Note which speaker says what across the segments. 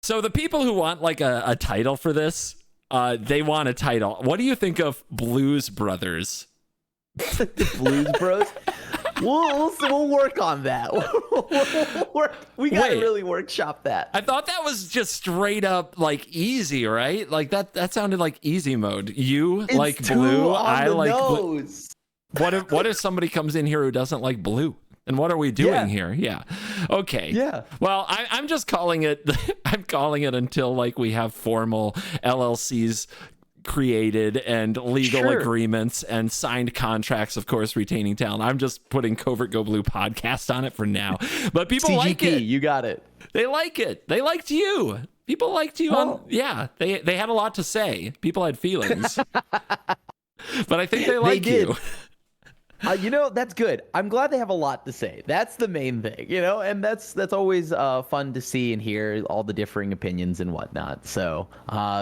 Speaker 1: So the people who want like a title for this, they want a title. What do you think of Blues Brothers?
Speaker 2: The Blues Bros? We'll work on that. We gotta really workshop that.
Speaker 1: I thought that was just straight up like easy, right? Like that sounded like easy mode. It's like blue, I like blue. What if somebody comes in here who doesn't like blue? And what are we doing here? Yeah. Okay.
Speaker 2: Yeah.
Speaker 1: Well, I'm just calling it. I'm calling it until like we have formal LLCs created and legal agreements and signed contracts, of course, retaining talent. I'm just putting CovertGoBlue Podcast on it for now. But people
Speaker 2: CGP,
Speaker 1: like it.
Speaker 2: You got it.
Speaker 1: They like it. They liked you. People liked you. They had a lot to say. People had feelings. But I think they like you.
Speaker 2: That's good. I'm glad they have a lot to say. That's the main thing, and that's always fun to see and hear all the differing opinions and whatnot. So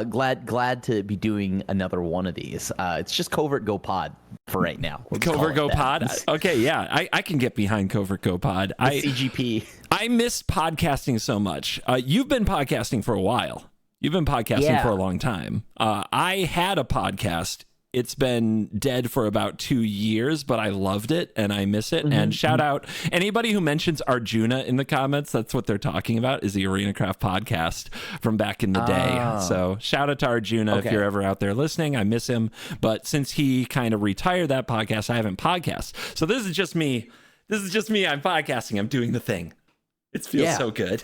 Speaker 2: glad to be doing another one of these. It's just CovertGoPod for right now.
Speaker 1: CovertGoPod? Okay, yeah. I can get behind CovertGoPod.
Speaker 2: CGP.
Speaker 1: I miss podcasting so much. You've been podcasting for a while. You've been podcasting for a long time. I had a podcast. It's been dead for about 2 years, but I loved it and I miss it. And shout out anybody who mentions Arjuna in the comments. That's what they're talking about, is the ArenaCraft podcast from back in the day. So shout out to Arjuna if you're ever out there listening. I miss him. But since he kind of retired that podcast, I haven't podcasted. So this is just me. I'm podcasting. I'm doing the thing. It feels so good.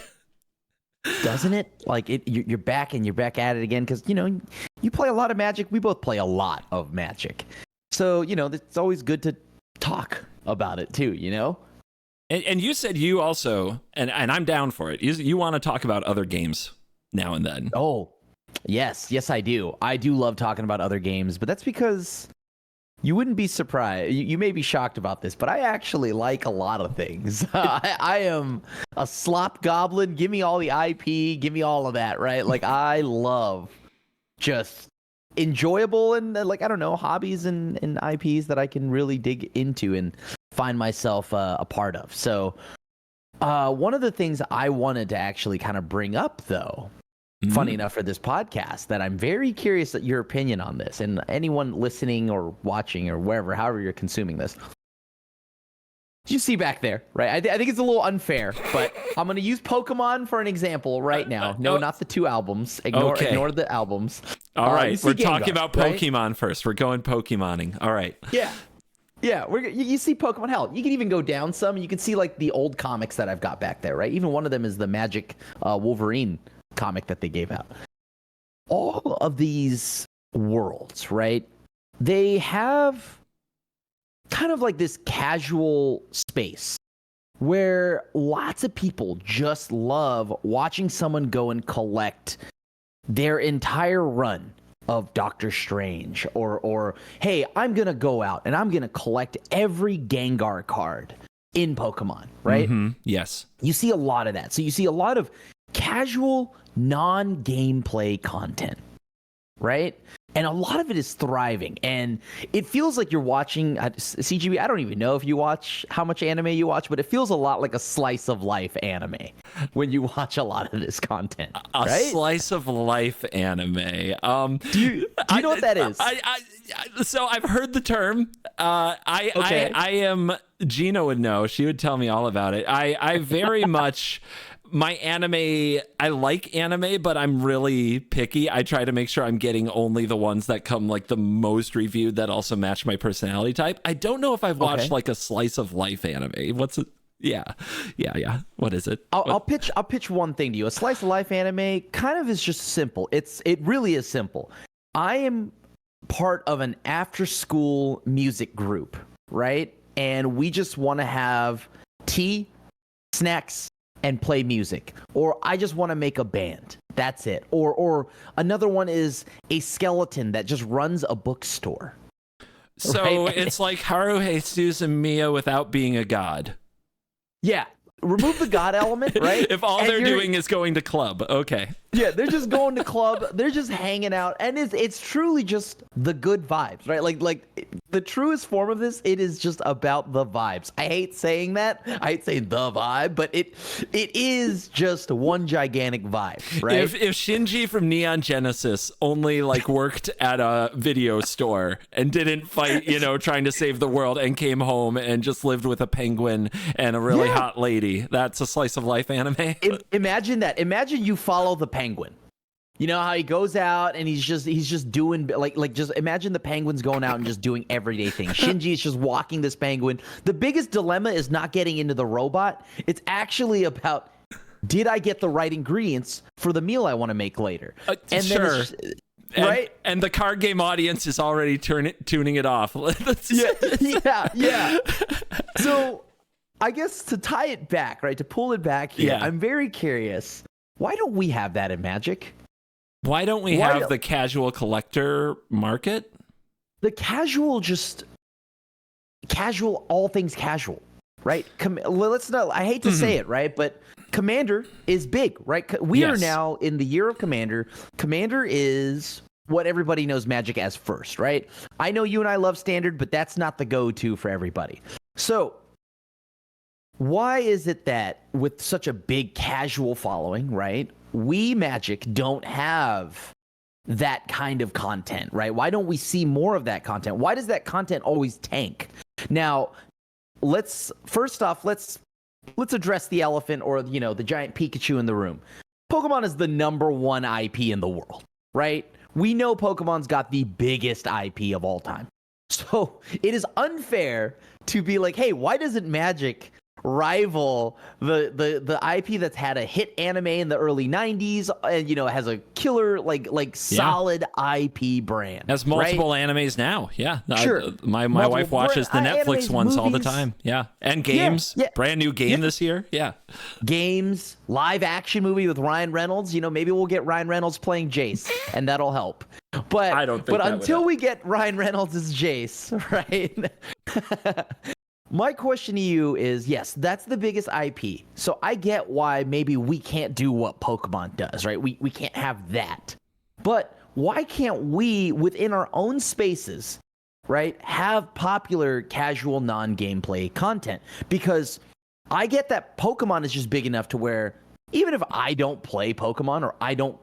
Speaker 2: Doesn't it? Like you're back and you're back at it again because you play a lot of Magic. We both play a lot of Magic, so it's always good to talk about it too.
Speaker 1: And you said you also, and I'm down for it. You want to talk about other games now and then.
Speaker 2: Oh, yes, I do. I do love talking about other games, but that's because you wouldn't be surprised. You may be shocked about this, but I actually like a lot of things. I am a slop goblin. Give me all the IP. Give me all of that, right? Like, I love just enjoyable and, hobbies and IPs that I can really dig into and find myself a part of. So one of the things I wanted to actually kind of bring up, though, funny enough for this podcast, that I'm very curious at your opinion on this, and anyone listening or watching or wherever, however you're consuming this. You see back there, right? I think it's a little unfair, but I'm going to use Pokemon for an example right now. No, not the 2 albums. Ignore the albums.
Speaker 1: All right, we're talking about Pokemon first. We're going Pokemoning. All right.
Speaker 2: Yeah. Yeah, you see Pokemon. Hell, you can even go down some. You can see like the old comics that I've got back there, right? Even one of them is the Magic Wolverine comic that they gave out. All of these worlds, right? They have kind of like this casual space where lots of people just love watching someone go and collect their entire run of Doctor Strange, or hey, I'm gonna go out and I'm gonna collect every Gengar card in Pokemon, right?
Speaker 1: Yes.
Speaker 2: You see a lot of that. So you see a lot of casual non-gameplay content, right? And a lot of it is thriving, and it feels like you're watching CGB. I don't even know if you watch how much anime you watch, but it feels a lot like a slice of life anime when you watch a lot of this content.
Speaker 1: A slice of life anime.
Speaker 2: Do you know what that is?
Speaker 1: So I've heard the term. I am. Gina would know. She would tell me all about it. I very much. My anime, I like anime, but I'm really picky. I try to make sure I'm getting only the ones that come like the most reviewed that also match my personality type. I don't know if I've watched like a slice of life anime. What's it? Yeah. What is it?
Speaker 2: I'll pitch one thing to you. A slice of life anime kind of is just simple. It really is simple. I am part of an after school music group, right? And we just want to have tea, snacks, and play music, or I just want to make a band. That's it. Or another one is a skeleton that just runs a bookstore.
Speaker 1: So right? It's like Haru, Jesus, and Mia without being a god.
Speaker 2: Yeah. Remove the god element, right?
Speaker 1: If all they're doing is going to club. Okay.
Speaker 2: Yeah, they're just going to club. They're just hanging out, and it's truly just the good vibes, right? Like the truest form of this, it is just about the vibes. I hate saying that. I hate saying the vibe, but it is just one gigantic vibe, right?
Speaker 1: If Shinji from Neon Genesis only like worked at a video store and didn't fight, trying to save the world, and came home and just lived with a penguin and a really hot lady, that's a slice of life anime.
Speaker 2: Imagine that. Imagine you follow the penguin. You know how he goes out and he's just doing like just imagine the penguin's going out and just doing everyday things. Shinji is just walking this penguin. The biggest dilemma is not getting into the robot. It's actually about, did I get the right ingredients for the meal I want to make later?
Speaker 1: And sure. Right? And the card game audience is already tuning it off.
Speaker 2: Yeah. So I guess to tie it back, right, to pull it back here, I'm very curious. Why don't we have that in Magic?
Speaker 1: Why don't we have the casual collector market?
Speaker 2: The casual, all things casual, right? Let's not, I hate to say it, right? But Commander is big, right? We are now in the year of Commander. Commander is what everybody knows Magic as first, right? I know you and I love Standard, but that's not the go-to for everybody. So why is it that with such a big casual following, right, we Magic don't have that kind of content, right? Why don't we see more of that content? Why does that content always tank? Now, let's address the elephant, or the giant Pikachu in the room. Pokemon is the #1 IP in the world, right? We know Pokemon's got the biggest IP of all time. So it is unfair to be like, hey, why doesn't Magic rival the IP that's had a hit anime in the early 90s and has a killer solid IP brand,
Speaker 1: has multiple animes now.
Speaker 2: Sure.
Speaker 1: My wife watches the Netflix ones movies, all the time, and games. Brand new game this year.
Speaker 2: Games, live action movie with Ryan Reynolds. Maybe we'll get Ryan Reynolds playing Jace and that'll help, but
Speaker 1: I don't think,
Speaker 2: but until we get Ryan Reynolds as Jace, right? My question to you is, yes, that's the biggest IP. So I get why maybe we can't do what Pokemon does, right? We can't have that. But why can't we, within our own spaces, right, have popular, casual, non-gameplay content? Because I get that Pokemon is just big enough to where even if I don't play Pokemon or I don't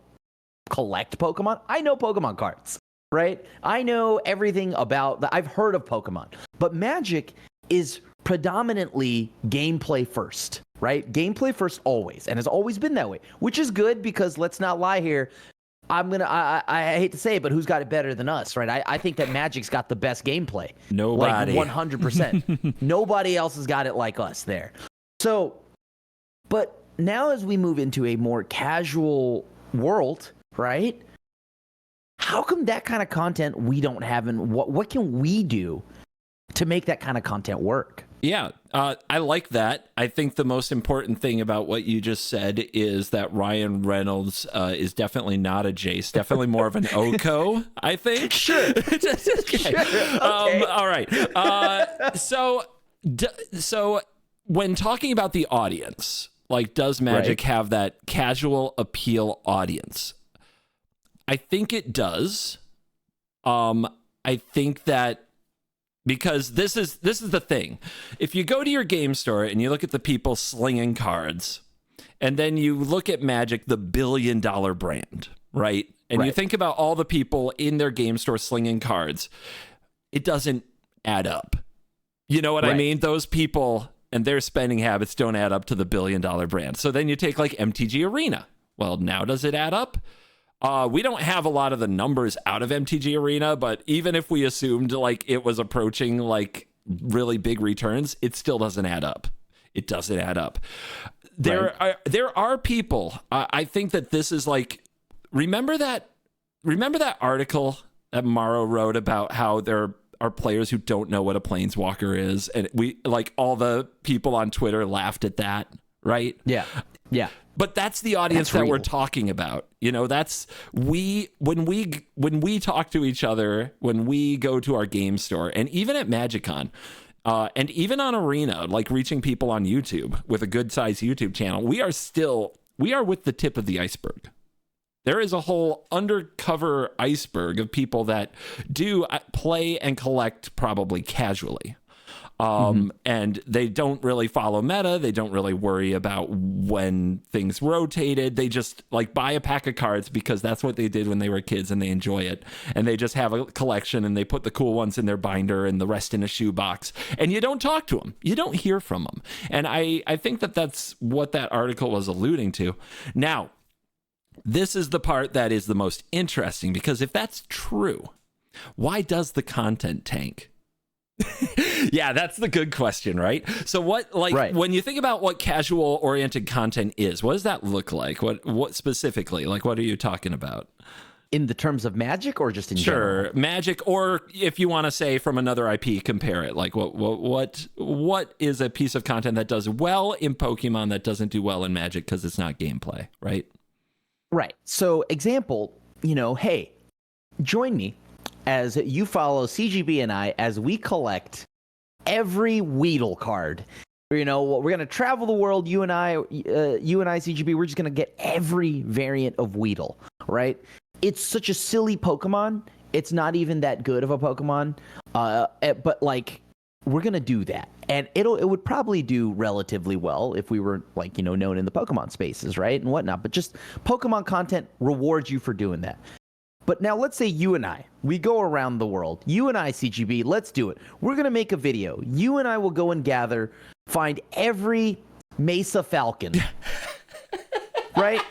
Speaker 2: collect Pokemon, I know Pokemon cards, right? I know everything about I've heard of Pokemon. But Magic is predominantly gameplay first, right? Gameplay first always, and has always been that way, which is good because let's not lie here. I hate to say it, but who's got it better than us, right? I think that Magic's got the best gameplay.
Speaker 1: Nobody.
Speaker 2: 100%. Nobody else has got it like us there. So, but now as we move into a more casual world, right? How come that kind of content we don't have, and what can we do to make that kind of content work?
Speaker 1: I like that. I think the most important thing about what you just said is that Ryan Reynolds is definitely not a Jace, definitely more of an Oko, I think.
Speaker 2: Sure.
Speaker 1: Okay. All right. So when talking about the audience, like, does Magic have that casual appeal audience? I think it does. I think that because this is the thing. If you go to your game store and you look at the people slinging cards, and then you look at Magic, the billion-dollar brand, right? And you think about all the people in their game store slinging cards, it doesn't add up. You know what I mean? Those people and their spending habits don't add up to the billion-dollar brand. So then you take like MTG Arena. Well, now does it add up? We don't have a lot of the numbers out of MTG Arena, but even if we assumed like it was approaching like really big returns, it still doesn't add up. It doesn't add up. There are people. I think that this is like, remember that article that Morrow wrote about how there are players who don't know what a planeswalker is, and we like all the people on Twitter laughed at that, right?
Speaker 2: Yeah.
Speaker 1: But that's the audience that we're talking about. That's when we talk to each other, when we go to our game store, and even at MagicCon, and even on Arena, like reaching people on YouTube with a good sized YouTube channel, we are with the tip of the iceberg. There is a whole undercover iceberg of people that do play and collect probably casually. And they don't really follow meta. They don't really worry about when things rotated. They just like buy a pack of cards because that's what they did when they were kids and they enjoy it. And they just have a collection and they put the cool ones in their binder and the rest in a shoebox. And you don't talk to them. You don't hear from them. And I think that that's what that article was alluding to. Now, this is the part that is the most interesting, because if that's true, why does the content tank? Yeah, that's the good question, right? So what, like, right. When you think about what casual oriented content is, what does that look like? What specifically, like, what are you talking about?
Speaker 2: In the terms of Magic or just in general?
Speaker 1: Sure, Magic, or if you want to say from another IP, compare it. Like what is a piece of content that does well in Pokemon that doesn't do well in Magic because it's not gameplay, right?
Speaker 2: Right. So example, hey, join me as you follow CGB and I as we collect every Weedle card. We're going to travel the world, you and I, CGB, we're just going to get every variant of Weedle, right? It's such a silly Pokemon. It's not even that good of a Pokemon. But like, we're going to do that. And it would probably do relatively well if we were like, known in the Pokemon spaces, right? And whatnot. But just Pokemon content rewards you for doing that. But now let's say you and I, we go around the world. You and I, CGB, let's do it. We're going to make a video. You and I will go and find every Mesa Falcon. Right?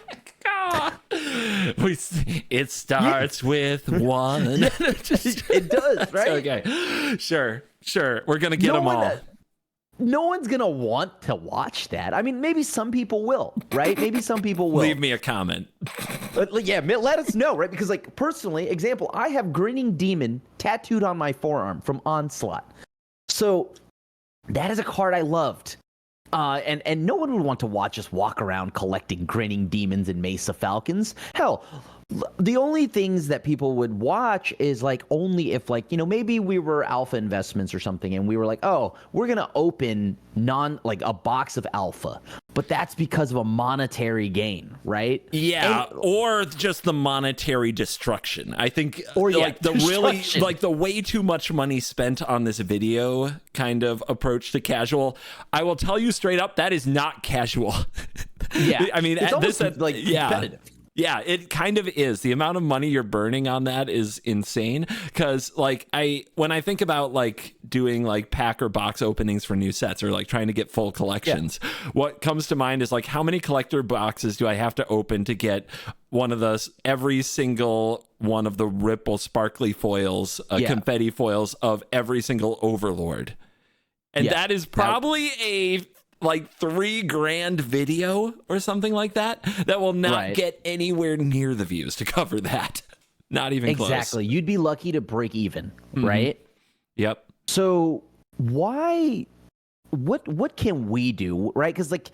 Speaker 1: It starts with one.
Speaker 2: It does, right?
Speaker 1: Okay. Sure. We're going to get them all.
Speaker 2: No one's going to want to watch that. I mean, maybe some people will, right? Maybe some people will.
Speaker 1: Leave me a comment.
Speaker 2: Yeah, let us know, right? Because, like, personally, example, I have Grinning Demon tattooed on my forearm from Onslaught. So that is a card I loved. And no one would want to watch us walk around collecting Grinning Demons and Mesa Falcons. Hell, the only things that people would watch is like only if like, maybe we were Alpha Investments or something and we were like, oh, we're going to open a box of Alpha. But that's because of a monetary gain, right?
Speaker 1: Yeah, or just the monetary destruction. I think the way too much money spent on this video kind of approach to casual. I will tell you straight up, that is not casual.
Speaker 2: Yeah.
Speaker 1: I mean,
Speaker 2: it's almost competitive.
Speaker 1: Yeah, it kind of is. The amount of money you're burning on that is insane. Because like when I think about like doing like pack or box openings for new sets or like trying to get full collections, what comes to mind is like, how many collector boxes do I have to open to get every single one of the Ripple sparkly foils, confetti foils of every single Overlord? And that is probably a like $3,000 video or something like that will not get anywhere near the views to cover that. Not even close.
Speaker 2: Exactly. You'd be lucky to break even, right?
Speaker 1: Yep.
Speaker 2: So why, what can we do, right? Because like,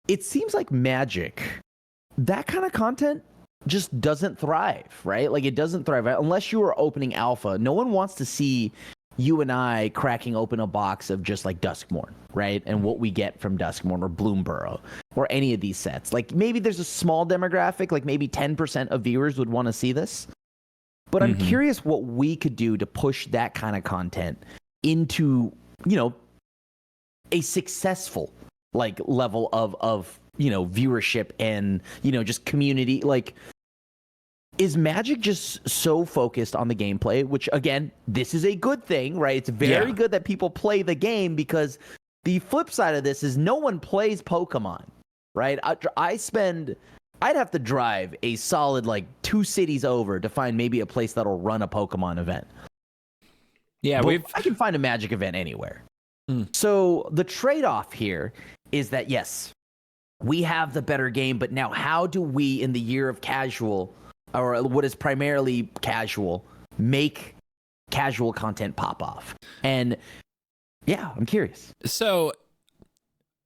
Speaker 2: it seems like Magic, that kind of content just doesn't thrive, right? Like it doesn't thrive unless you are opening Alpha. No one wants to see you and I cracking open a box of just like Duskmourn, right? And what we get from Duskmourn or Bloomburrow or any of these sets. Like maybe there's a small demographic, like maybe 10% of viewers would want to see this. But I'm curious what we could do to push that kind of content into, a successful like level of viewership and, just community. Like, is Magic just so focused on the gameplay, which, again, this is a good thing, right? It's very good that people play the game, because the flip side of this is no one plays Pokemon, right? I'd have to drive a solid, 2 cities over to find maybe a place that'll run a Pokemon event. Yeah, I can find a Magic event anywhere. So the trade-off here is that, yes, we have the better game, but now how do we, in the year of casual, or what is primarily casual, make casual content pop off? And yeah, I'm curious.
Speaker 1: So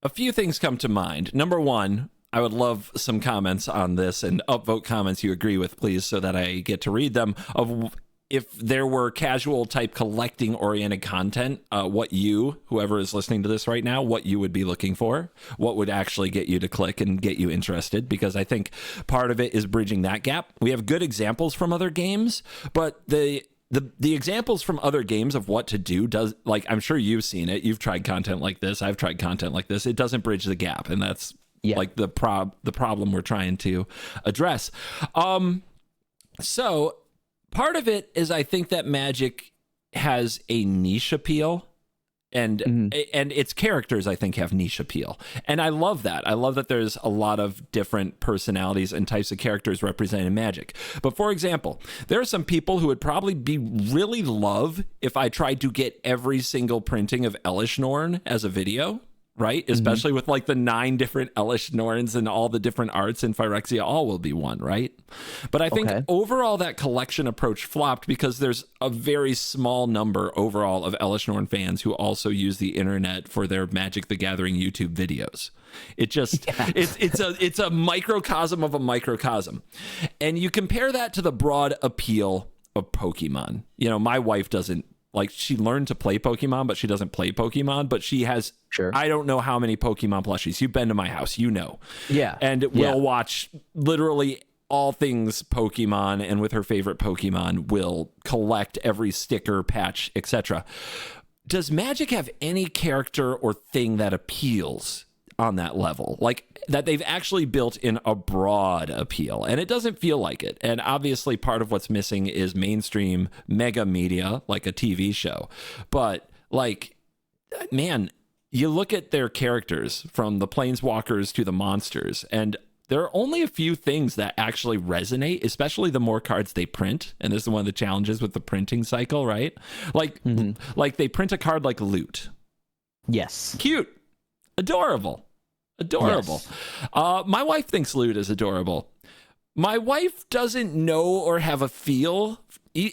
Speaker 1: a few things come to mind. Number one, I would love some comments on this, and upvote comments you agree with, please, so that I get to read them, of if there were casual type collecting oriented content, what whoever is listening to this right now, what you would be looking for, what would actually get you to click and get you interested, because I think part of it is bridging that gap. We have good examples from other games, but the examples from other games of what to do does, like, I'm sure you've seen it. You've tried content like this. I've tried content like this. It doesn't bridge the gap. And that's like the problem we're trying to address. So part of it is, I think that Magic has a niche appeal, and its characters, I think, have niche appeal. And I love that. I love that there's a lot of different personalities and types of characters represented in Magic. But for example, there are some people who would probably really love if I tried to get every single printing of Elish Norn as a video. Right? Especially with like the 9 different Elish Norns and all the different arts in Phyrexia, all will be one, right? But I think overall that collection approach flopped because there's a very small number overall of Elish Norn fans who also use the internet for their Magic the Gathering YouTube videos. It just it's a microcosm of a microcosm. And you compare that to the broad appeal of Pokemon. You know, my wife doesn't, like, she learned to play Pokemon, but she doesn't play Pokemon, but she has, I don't know how many Pokemon plushies. You've been to my house, you know. Yeah. And we'll watch literally all things Pokemon, and with her favorite Pokemon, will collect every sticker, patch, etc. Does Magic have any character or thing that appeals on that level, like that they've actually built in a broad appeal? And it doesn't feel like it. And obviously part of what's missing is mainstream mega media, like a TV show. But like, man, you look at their characters from the Planeswalkers to the monsters, and there are only a few things that actually resonate, especially the more cards they print. And this is one of the challenges with the printing cycle, right? Like, like they print a card like Loot.
Speaker 2: Yes.
Speaker 1: Cute. Adorable. Yes. My wife thinks Loot is adorable. My wife doesn't know or have a feel,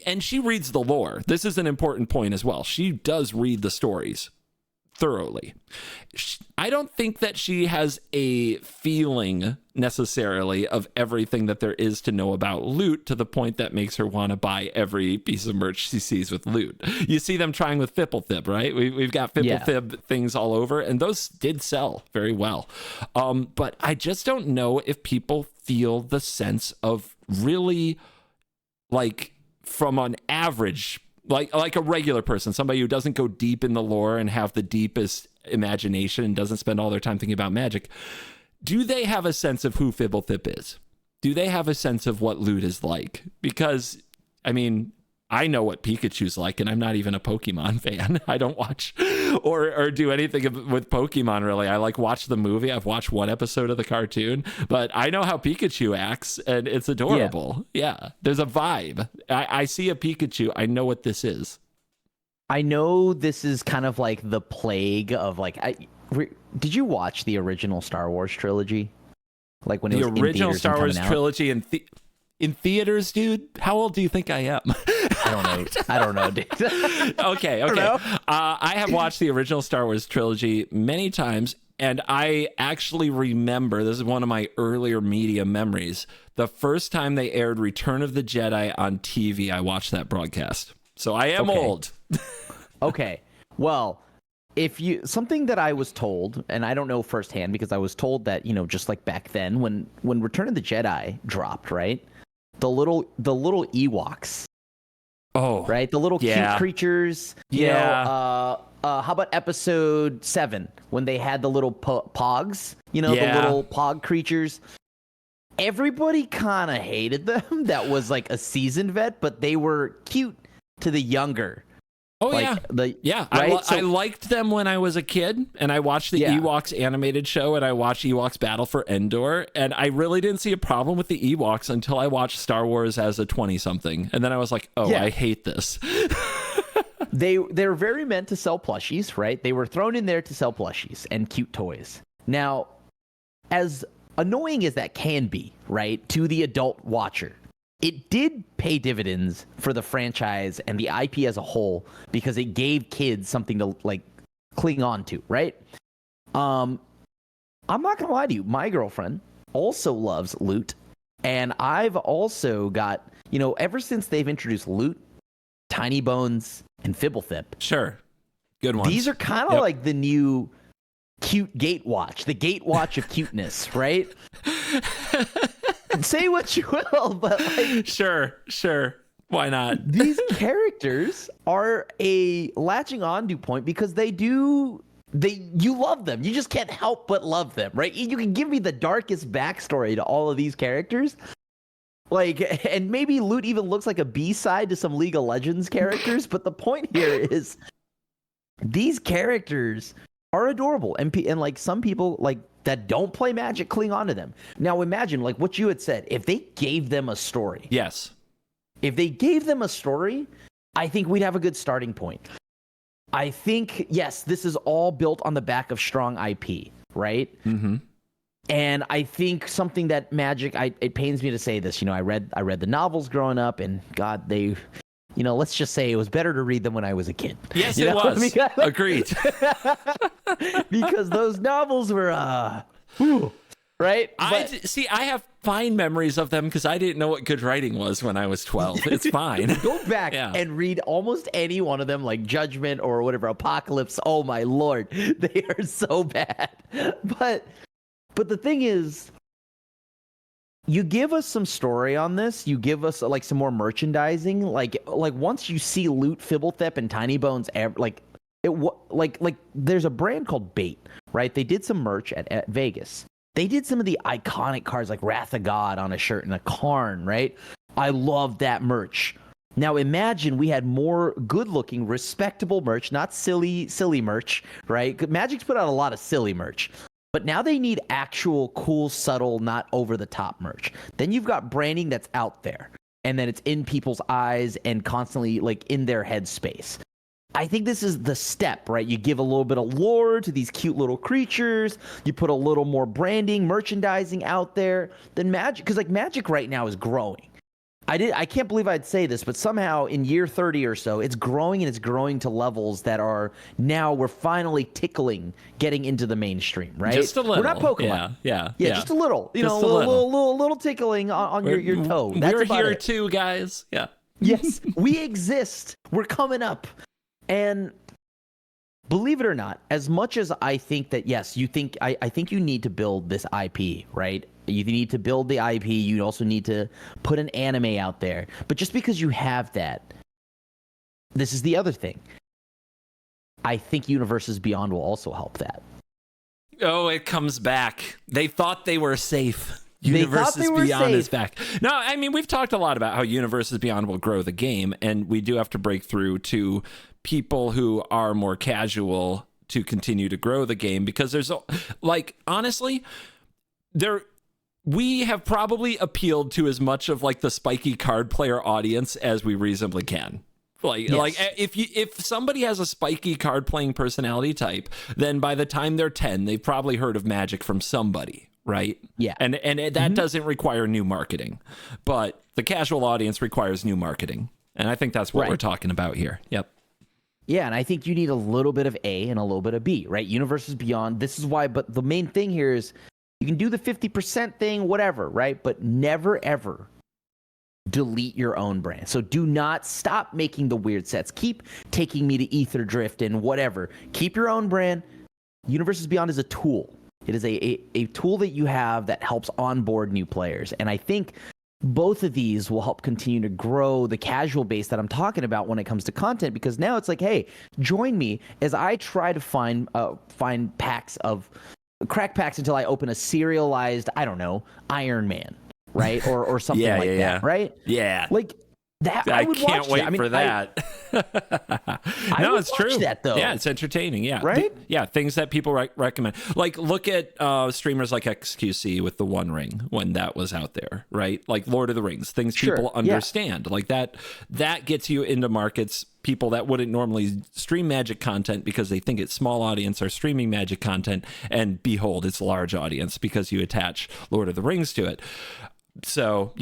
Speaker 1: and she reads the lore. This is an important point as well. She does read the stories thoroughly. I don't think that she has a feeling necessarily of everything that there is to know about Loot, to the point that makes her want to buy every piece of merch she sees with Loot. You see them trying with Fipplethip, right? We've got Fipplethip things all over, and those did sell very well. But I just don't know if people feel the sense of really, like, from an average, like a regular person, somebody who doesn't go deep in the lore and have the deepest imagination and doesn't spend all their time thinking about Magic. Do they have a sense of who Fibblethip is? Do they have a sense of what Loot is like? Because, I mean, I know what Pikachu's like, and I'm not even a Pokemon fan. I don't watch or do anything with Pokemon, really. I watch the movie. I've watched one episode of the cartoon, but I know how Pikachu acts, and it's adorable. Yeah, there's a vibe. I see a Pikachu. I know what this is.
Speaker 2: I know this is kind of like the plague of, like, did you watch the original Star Wars trilogy? Like when it was in theaters, the original Star Wars
Speaker 1: trilogy in theaters, dude? How old do you think I am?
Speaker 2: I don't know, dude.
Speaker 1: Okay. I have watched the original Star Wars trilogy many times, and I actually remember, this is one of my earlier media memories, the first time they aired Return of the Jedi on TV, I watched that broadcast. So I am old.
Speaker 2: Okay. Well, something that I was told, and I don't know firsthand, because I was told that, just like back then when Return of the Jedi dropped, right? The little Ewoks.
Speaker 1: Oh.
Speaker 2: Right? The little cute creatures. You know, how about episode 7 when they had the little pogs, the little pog creatures? Everybody kind of hated them. That was like a seasoned vet, but they were cute to the younger.
Speaker 1: Oh,
Speaker 2: right?
Speaker 1: I liked them when I was a kid, and I watched the Ewoks animated show, and I watched Ewoks Battle for Endor, and I really didn't see a problem with the Ewoks until I watched Star Wars as a 20-something, and then I was like, I hate this.
Speaker 2: They're very meant to sell plushies, right? They were thrown in there to sell plushies and cute toys. Now, as annoying as that can be, right, to the adult watcher, it did pay dividends for the franchise and the IP as a whole, because it gave kids something to, like, cling on to, right? I'm not gonna lie to you, my girlfriend also loves Loot, and I've also got, ever since they've introduced Loot, Tiny Bones and Fibblethip.
Speaker 1: Sure. Good ones.
Speaker 2: These are kind of like the new cute gate watch, the gate watch of cuteness, right? Say what you will, but like,
Speaker 1: sure. Why not?
Speaker 2: These characters are a latching onto point because you love them. You just can't help but love them, right? You can give me the darkest backstory to all of these characters. Like, and maybe Loot even looks like a B-side to some League of Legends characters, but the point here is these characters are adorable, and like some people like that don't play Magic cling on to them. Now imagine like what you had said, if they gave them a story.
Speaker 1: Yes.
Speaker 2: If they gave them a story, I think we'd have a good starting point. I think, yes, this is all built on the back of strong IP, right?
Speaker 1: Mm-hmm.
Speaker 2: And I think something that Magic, it pains me to say this, I read the novels growing up, and God, they, let's just say it was better to read them when I was a kid.
Speaker 1: Yes, it was. Agreed.
Speaker 2: Because those novels were, right?
Speaker 1: I have fine memories of them because I didn't know what good writing was when I was 12. It's fine.
Speaker 2: Go back and read almost any one of them, like Judgment or whatever, Apocalypse. Oh my Lord, they are so bad. But the thing is, you give us some story on this. You give us like some more merchandising. Like once you see Loot, Fibblethip, and Tiny Bones, like there's a brand called Bait, right? They did some merch at Vegas. They did some of the iconic cards like Wrath of God on a shirt and a Karn, right? I love that merch. Now imagine we had more good-looking, respectable merch, not silly merch, right? Magic's put out a lot of silly merch. But now they need actual cool, subtle, not over-the-top merch. Then you've got branding that's out there, and then it's in people's eyes and constantly like in their headspace. I think this is the step, right? You give a little bit of lore to these cute little creatures. You put a little more branding, merchandising out there. Then Magic, because like Magic right now is growing. I can't believe I'd say this, but somehow in year 30 or so, it's growing, and it's growing to levels that are now we're finally getting into the mainstream, right?
Speaker 1: Just a little.
Speaker 2: We're not Pokemon.
Speaker 1: Yeah.
Speaker 2: Just a little.
Speaker 1: Just
Speaker 2: a little tickling on your toe. That's
Speaker 1: we're
Speaker 2: about
Speaker 1: here
Speaker 2: it.
Speaker 1: too, guys. Yeah.
Speaker 2: Yes, we exist. We're coming up. And believe it or not, as much as I think that, yes, I think you need to build this IP, right? You need to build the IP. You also need to put an anime out there. But just because you have that, this is the other thing. I think Universes Beyond will also help that.
Speaker 1: Oh, it comes back. They thought they were safe. Universes Beyond is back. No, I mean, we've talked a lot about how Universes Beyond will grow the game, and we do have to break through to people who are more casual to continue to grow the game, because there's like, honestly, we have probably appealed to as much of like the spiky card player audience as we reasonably can. Like if somebody has a spiky card playing personality type, then by the time they're 10, they've probably heard of Magic from somebody, right?
Speaker 2: Yeah.
Speaker 1: And that doesn't require new marketing, but the casual audience requires new marketing. And I think that's what we're talking about here. Yep.
Speaker 2: Yeah, and I think you need a little bit of A and a little bit of B, right? Universes Beyond, this is why, but the main thing here is you can do the 50% thing, whatever, right? But never, ever delete your own brand. So do not stop making the weird sets. Keep taking me to Ether Drift and whatever. Keep your own brand. Universes Beyond is a tool. It is a tool that you have that helps onboard new players. And I think both of these will help continue to grow the casual base that I'm talking about when it comes to content, because now it's like, hey, join me as I try to find crack packs until I open a serialized, I don't know, Iron Man, right? Or something that, right?
Speaker 1: Yeah.
Speaker 2: Like that.
Speaker 1: I
Speaker 2: would
Speaker 1: can't
Speaker 2: watch
Speaker 1: wait
Speaker 2: that. I mean,
Speaker 1: for that. No, it's true.
Speaker 2: That, though.
Speaker 1: Yeah, it's entertaining. Yeah.
Speaker 2: Right?
Speaker 1: Things that people recommend. Like, look at streamers like XQC with the One Ring when that was out there, right? Like Lord of the Rings, things people understand. Like that gets you into markets. People that wouldn't normally stream Magic content because they think it's small audience are streaming Magic content, and behold, it's large audience because you attach Lord of the Rings to it. So,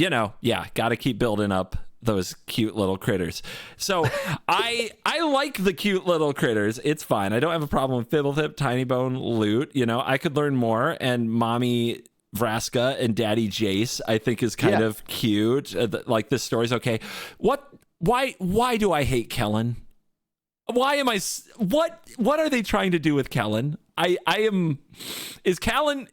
Speaker 1: got to keep building up those cute little critters. So I like the cute little critters. It's fine. I don't have a problem with Fibblethip, Tiny Bone, Loot. I could learn more, and Mommy Vraska and Daddy Jace I think is kind of cute. Like, this story's okay. why do I hate Kellen? Why am I? What are they trying to do with Kellen? Is Kellen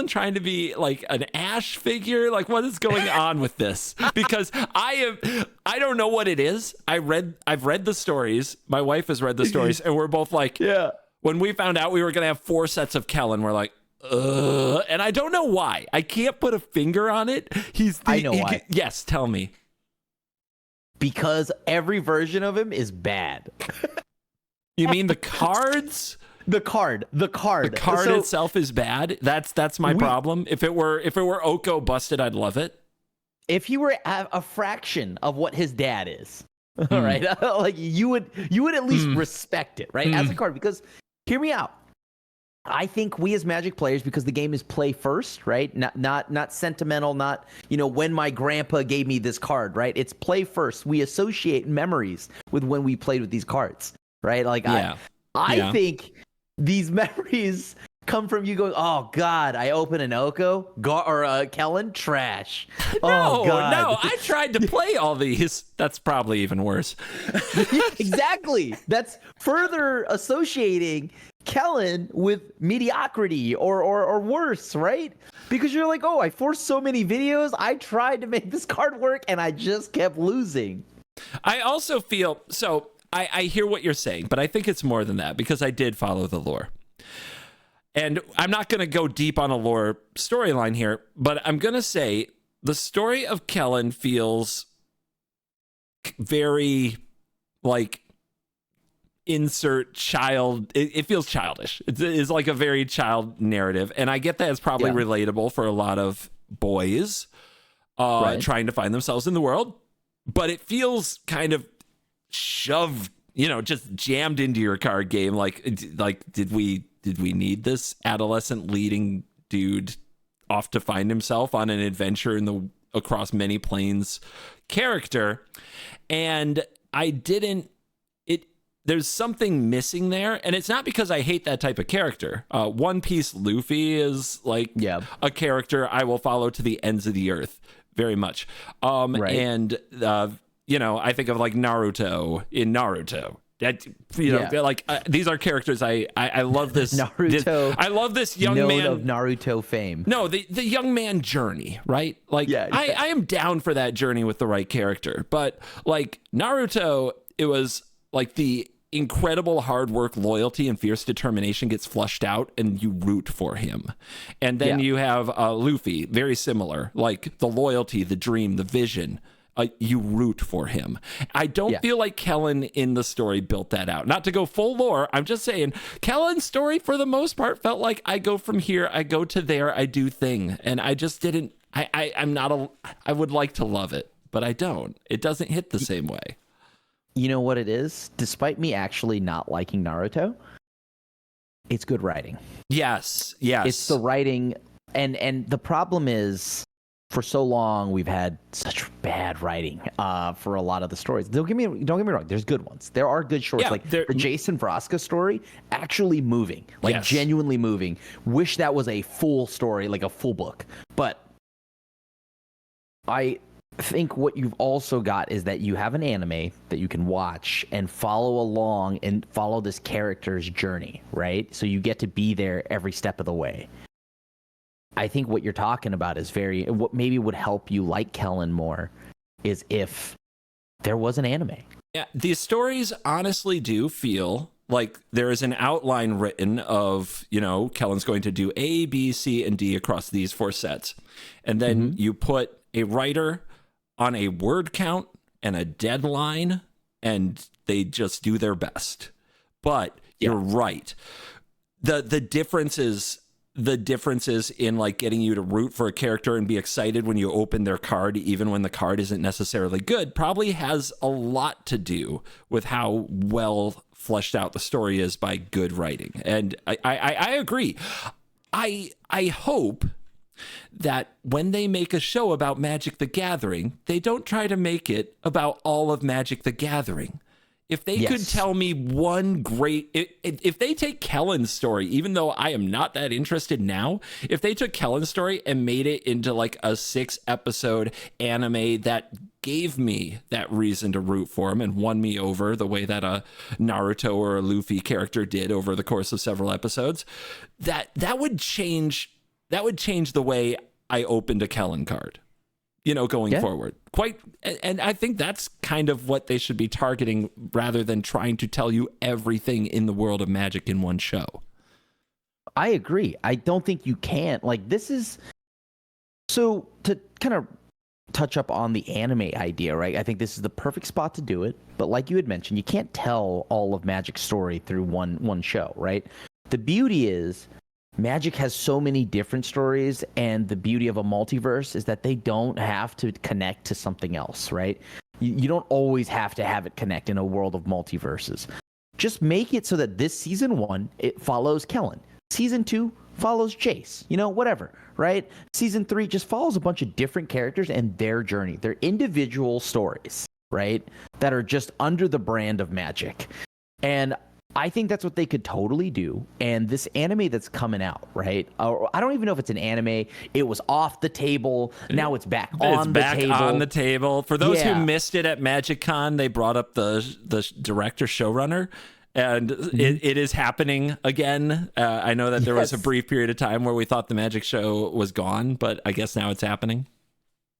Speaker 1: trying to be like an Ash figure? Like, what is going on with this? Because I don't know what it is. I've read the stories. My wife has read the stories, and we're both like, yeah. When we found out we were gonna have 4 sets of Kellen, we're like, and I don't know why. I can't put a finger on it.
Speaker 2: I know why.
Speaker 1: Yes, tell me.
Speaker 2: Because every version of him is bad.
Speaker 1: You mean the cards?
Speaker 2: The card
Speaker 1: itself is bad. That's my problem. If it were Oko busted, I'd love it.
Speaker 2: If he were a fraction of what his dad is, all right, like you would at least respect it, right? As a card, because hear me out. I think we as Magic players, because the game is play first, right? Not sentimental, not, when my grandpa gave me this card, right? It's play first. We associate memories with when we played with these cards, right? Like, yeah. I think these memories come from you going, oh God, I open an Oko or Kellen, trash. Oh God.
Speaker 1: No, I tried to play all these. That's probably even worse.
Speaker 2: Exactly. That's further associating Kellen with mediocrity or worse, right? Because you're like, oh, I forced so many videos. I tried to make this card work and I just kept losing.
Speaker 1: I also feel, so I hear what you're saying, but I think it's more than that, because I did follow the lore. And I'm not going to go deep on a lore storyline here, but I'm going to say the story of Kellen feels very like insert child. It feels childish. It's like a very child narrative. And I get that it's probably relatable for a lot of boys trying to find themselves in the world, but it feels kind of shoved, just jammed into your card game. Like did we need this adolescent leading dude off to find himself on an adventure across many planes character? And there's something missing there, and it's not because I hate that type of character. One Piece Luffy is like a character I will follow to the ends of the earth very much. Right. And I think of like Naruto in Naruto. That these are characters I love. This
Speaker 2: Naruto.
Speaker 1: I love this young man
Speaker 2: of Naruto fame.
Speaker 1: No, the young man journey, right? Like I am down for that journey with the right character, but like Naruto, it was like the incredible hard work, loyalty, and fierce determination gets flushed out, and you root for him. And then you have Luffy, very similar, like the loyalty, the dream, the vision. You root for him. I don't feel like Kellen in the story built that out. Not to go full lore, I'm just saying Kellen's story for the most part felt like I go from here, I go to there, I do thing. And I just didn't, I would like to love it, but I don't. It doesn't hit the same way.
Speaker 2: You know what it is? Despite me actually not liking Naruto, it's good writing.
Speaker 1: Yes.
Speaker 2: It's the writing, and the problem is, for so long we've had such bad writing for a lot of the stories. Don't get me wrong. There's good ones. There are good shorts, like the Jason Vraska story, actually moving, like genuinely moving. Wish that was a full story, like a full book. But I think what you've also got is that you have an anime that you can watch and follow along and follow this character's journey, right? So you get to be there every step of the way. I think what you're talking about is what maybe would help you like Kellen more is if there was an anime.
Speaker 1: Yeah, these stories honestly do feel like there is an outline written of, Kellen's going to do A, B, C, and D across these 4 sets. And then you put a writer on a word count and a deadline, and they just do their best. But you're right. The differences in like getting you to root for a character and be excited when you open their card, even when the card isn't necessarily good, probably has a lot to do with how well fleshed out the story is by good writing. And I agree. I hope that when they make a show about Magic the Gathering, they don't try to make it about all of Magic the Gathering. If they could tell me one great, if they take Kellen's story, even though I am not that interested now, if they took Kellen's story and made it into like a 6-episode anime that gave me that reason to root for him and won me over the way that a Naruto or a Luffy character did over the course of several episodes, that would change the way I opened a Kellen card, going forward. And I think that's kind of what they should be targeting rather than trying to tell you everything in the world of Magic in one show.
Speaker 2: I agree. I don't think you can. This is... So to kind of touch up on the anime idea, right? I think this is the perfect spot to do it. But like you had mentioned, you can't tell all of Magic's story through one show, right? The beauty is Magic has so many different stories, and the beauty of a multiverse is that they don't have to connect to something else, right? You don't always have to have it connect in a world of multiverses. Just make it so that this season 1, it follows Kellen. Season 2 follows Jace, whatever, right? Season 3 just follows a bunch of different characters and their journey, their individual stories, right? That are just under the brand of Magic. And I think that's what they could totally do. And this anime that's coming out, right? I don't even know if it's an anime. It was off the table. Now it's back on the table.
Speaker 1: On the table. For those who missed it at MagicCon, they brought up the director showrunner. And it is happening again. I know that there was a brief period of time where we thought the Magic show was gone, but I guess now it's happening.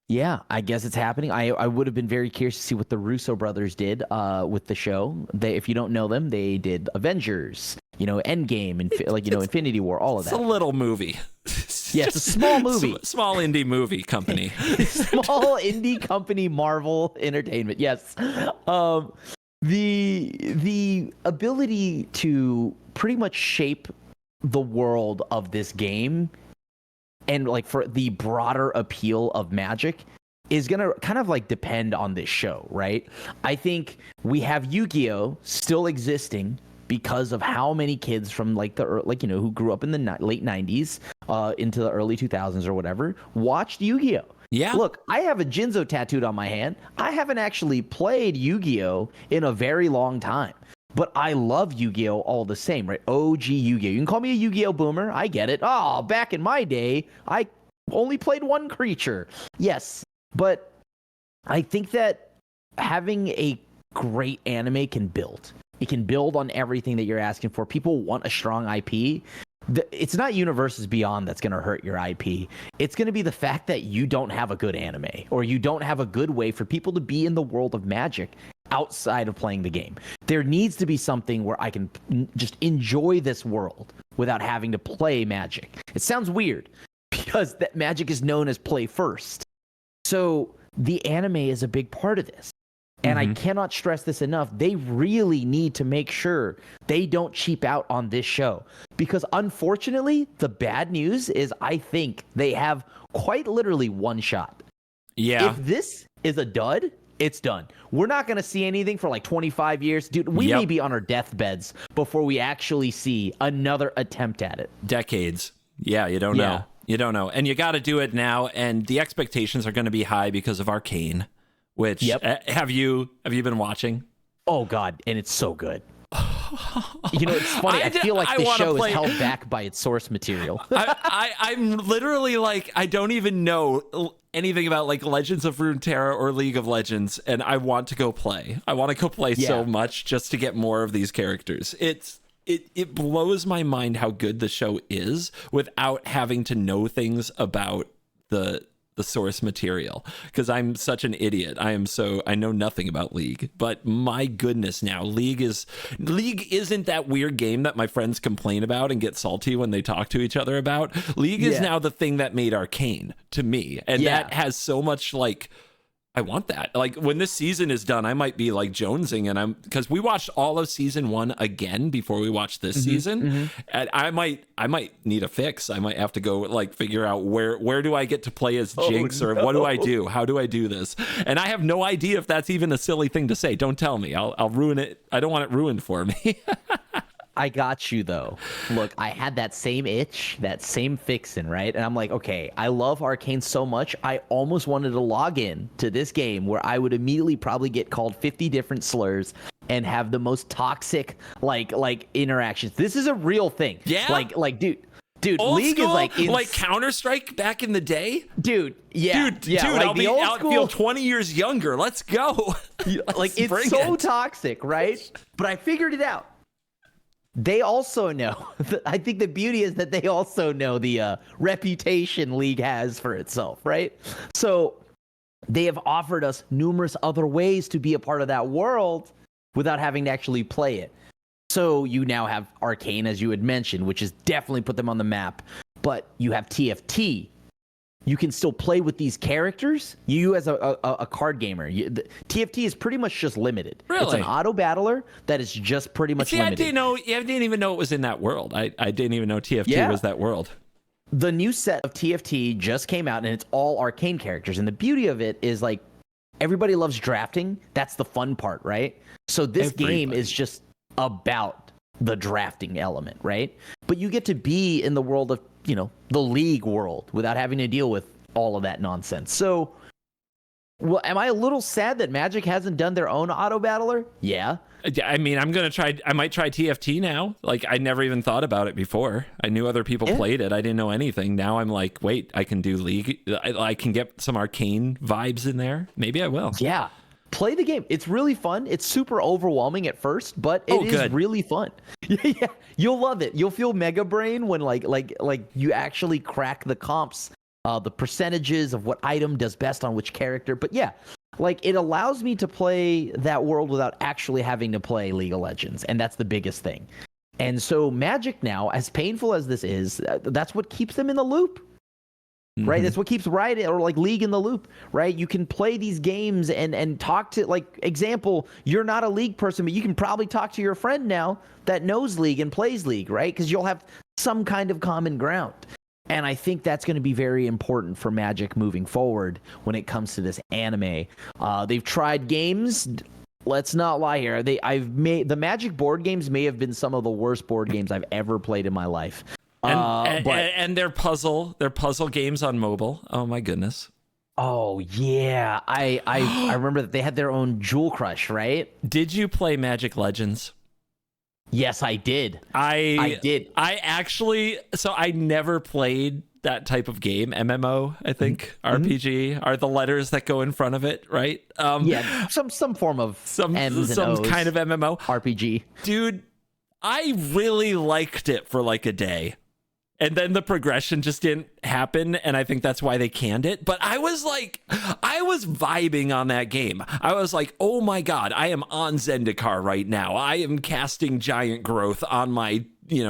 Speaker 2: Yeah, I guess it's happening. I would have been very curious to see what the Russo brothers did with the show. If you don't know them, they did Avengers, Endgame, and Infinity War, all of that.
Speaker 1: It's a little movie.
Speaker 2: Yeah, it's a small movie.
Speaker 1: Small indie movie company.
Speaker 2: Small indie company, Marvel Entertainment. Yes. The ability to pretty much shape the world of this game and for the broader appeal of Magic is going to kind of depend on this show, right? I think we have Yu-Gi-Oh! Still existing because of how many kids from who grew up in the late 90s into the early 2000s or whatever watched Yu-Gi-Oh!
Speaker 1: Yeah.
Speaker 2: Look, I have a Jinzo tattooed on my hand. I haven't actually played Yu-Gi-Oh! In a very long time. But I love Yu-Gi-Oh! All the same, right? OG Yu-Gi-Oh! You can call me a Yu-Gi-Oh! Boomer. I get it. Oh, back in my day, I only played one creature. Yes. But I think that having a great anime can build. It can build on everything that you're asking for. People want a strong IP. It's not Universes Beyond that's going to hurt your IP. It's going to be the fact that you don't have a good anime or you don't have a good way for people to be in the world of Magic outside of playing the game. There needs to be something where I can just enjoy this world without having to play Magic. It sounds weird because that Magic is known as play first. So the anime is a big part of this. And I cannot stress this enough. They really need to make sure they don't cheap out on this show. Because unfortunately, the bad news is I think they have quite literally one shot.
Speaker 1: Yeah.
Speaker 2: If this is a dud, it's done. We're not going to see anything for 25 years. Dude, we may be on our deathbeds before we actually see another attempt at it.
Speaker 1: Decades. Yeah, you don't know. You don't know. And you got to do it now. And the expectations are going to be high because of Arcane. Which have you been watching?
Speaker 2: Oh God, and it's so good. It's funny. I feel like the show is held back by its source material.
Speaker 1: I'm literally I don't even know anything about Legends of Runeterra or League of Legends, and I want to go play. I want to go play so much just to get more of these characters. It blows my mind how good the show is without having to know things about the source material, because I'm such an idiot. I know nothing about League, but my goodness, now League isn't that weird game that my friends complain about and get salty when they talk to each other about. League is now the thing that made Arcane to me, and that has so much I want that. When this season is done, I might be jonesing, and because we watched all of season 1 again before we watched this season, and I might need a fix. I might have to go figure out where do I get to play as Jinx, or what do I do? How do I do this? And I have no idea if that's even a silly thing to say. Don't tell me. I'll ruin it. I don't want it ruined for me.
Speaker 2: I got you, though. Look, I had that same itch, that same fixin', right? And I'm like, okay, I love Arcane so much, I almost wanted to log in to this game where I would immediately probably get called 50 different slurs and have the most toxic, interactions. This is a real thing.
Speaker 1: Yeah.
Speaker 2: Dude, Dude,
Speaker 1: Old
Speaker 2: League
Speaker 1: school,
Speaker 2: is
Speaker 1: like Counter-Strike back in the day.
Speaker 2: dude, like
Speaker 1: I'll feel 20 years younger. Let's go.
Speaker 2: Like it's so toxic, right? But I figured it out. They also know. I think the beauty is that they also know the reputation League has for itself, right? So they have offered us numerous other ways to be a part of that world without having to actually play it. So you now have Arcane, as you had mentioned, which has definitely put them on the map. But you have TFT. You can still play with these characters. You as a card gamer. TFT is pretty much just limited.
Speaker 1: Really?
Speaker 2: It's an auto battler that is just pretty much limited.
Speaker 1: I didn't even know it was in that world. I didn't even know TFT was that world.
Speaker 2: The new set of TFT just came out, and it's all Arcane characters. And the beauty of it is, like, everybody loves drafting. That's the fun part, right? So this game is just about the drafting element, right? But you get to be in the world of, the League world without having to deal with all of that nonsense. So, well, am I a little sad that Magic hasn't done their own auto battler? Yeah.
Speaker 1: I mean, I might try TFT now. Like, I never even thought about it before. I knew other people played it. I didn't know anything. Now I'm like, wait, I can do League. I can get some Arcane vibes in there. Maybe I will.
Speaker 2: Yeah. Play the game. It's really fun. It's super overwhelming at first, but it is really fun. Yeah, you'll love it. You'll feel mega brain when like you actually crack the comps, the percentages of what item does best on which character. But yeah, like it allows me to play that world without actually having to play League of Legends, and that's the biggest thing. And so Magic now, as painful as this is, that's what keeps them in the loop. Right, that's what keeps Riot or like League in the loop, right? You can play these games and talk to, like, example, you're not a League person, but you can probably talk to your friend now that knows League and plays League, right? Because you'll have some kind of common ground. And I think that's going to be very important for Magic moving forward when it comes to this anime. They've tried games. Let's not lie here. The Magic board games may have been some of the worst board games I've ever played in my life.
Speaker 1: And their puzzle games on mobile. Oh my goodness.
Speaker 2: Oh yeah, I remember that they had their own Jewel Crush, right?
Speaker 1: Did you play Magic Legends?
Speaker 2: Yes, I did.
Speaker 1: I did. I never played that type of game. MMO, I think. RPG are the letters that go in front of it, right?
Speaker 2: Yeah, some form of
Speaker 1: some
Speaker 2: M's and O's.
Speaker 1: Kind of MMO
Speaker 2: RPG.
Speaker 1: Dude, I really liked it for like a day. And then the progression just didn't happen, and I think that's why they canned it. But I was vibing on that game. I was like, oh my God, I am on Zendikar right now. I am casting giant growth on my,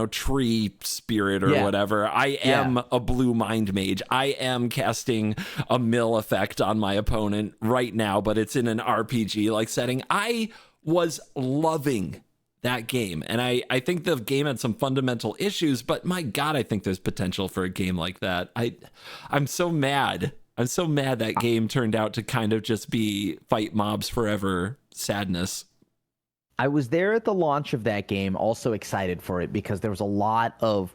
Speaker 1: tree spirit or whatever. I am a blue mind mage. I am casting a mill effect on my opponent right now, but it's in an RPG like setting. I was loving that game, and I think the game had some fundamental issues, but my God, I think there's potential for a game like that. I'm so mad that game turned out to kind of just be fight mobs forever sadness.
Speaker 2: I was there at the launch of that game, also excited for it because there was a lot of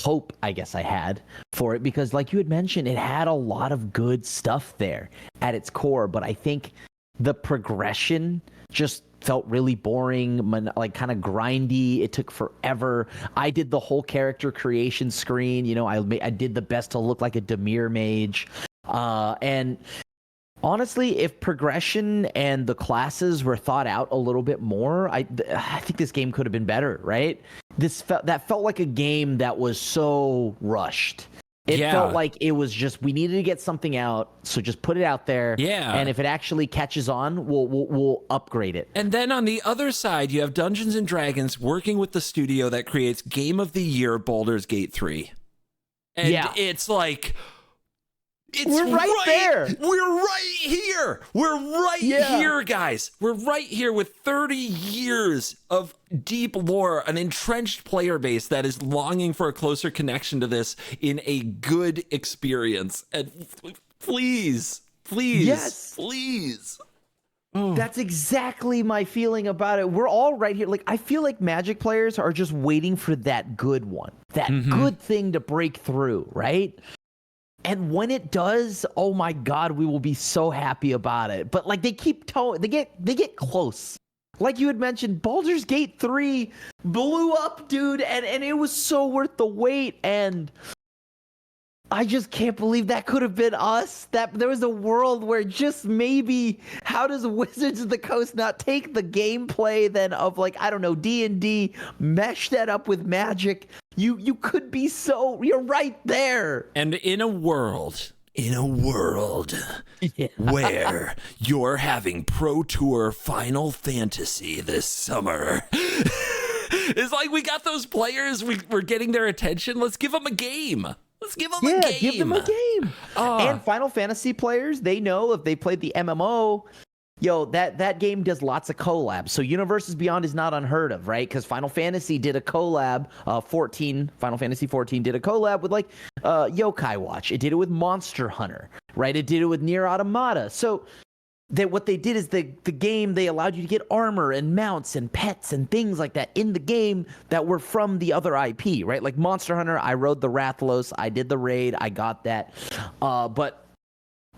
Speaker 2: hope, I guess I had for it, because like you had mentioned, it had a lot of good stuff there at its core, but I think the progression just felt really boring, like kind of grindy. It took forever. I did the whole character creation screen. I did the best to look like a Dimir mage. And honestly, if progression and the classes were thought out a little bit more, I think this game could have been better, right? That felt like a game that was so rushed. It felt like it was just, we needed to get something out, so just put it out there. Yeah. And if it actually catches on, we'll upgrade it.
Speaker 1: And then on the other side, you have Dungeons and Dragons working with the studio that creates Game of the Year Baldur's Gate 3. And it's like,
Speaker 2: we're right there.
Speaker 1: We're right here. We're right here, guys. We're right here with 30 years of deep lore, an entrenched player base that is longing for a closer connection to this in a good experience. And please.
Speaker 2: Yes.
Speaker 1: Please.
Speaker 2: That's exactly my feeling about it. We're all right here. Like, I feel like Magic players are just waiting for that good one, that good thing to break through, right? And when it does, oh my God, we will be so happy about it. But like they keep they get close. like you had mentioned, Baldur's Gate 3 blew up, dude, and it was so worth the wait. And I just can't believe that could have been us. That there was a world where just maybe, how does Wizards of the Coast not take the gameplay then of, like, I don't know, D&D, mesh that up with Magic? You could be so, you're right there.
Speaker 1: And in a world where you're having Pro Tour Final Fantasy this summer, it's like we got those players, we're getting their attention. Let's give them a game. Let's give them a game.
Speaker 2: Give them a game. And Final Fantasy players, they know if they played the MMO, that game does lots of collabs. So Universes Beyond is not unheard of, right? Because Final Fantasy did a collab. Final Fantasy 14 did a collab with Yokai Watch. It did it with Monster Hunter, right? It did it with Nier Automata. So what they did is the game, they allowed you to get armor and mounts and pets and things like that in the game that were from the other IP, right? Like Monster Hunter, I rode the Rathalos, I did the raid, I got that. But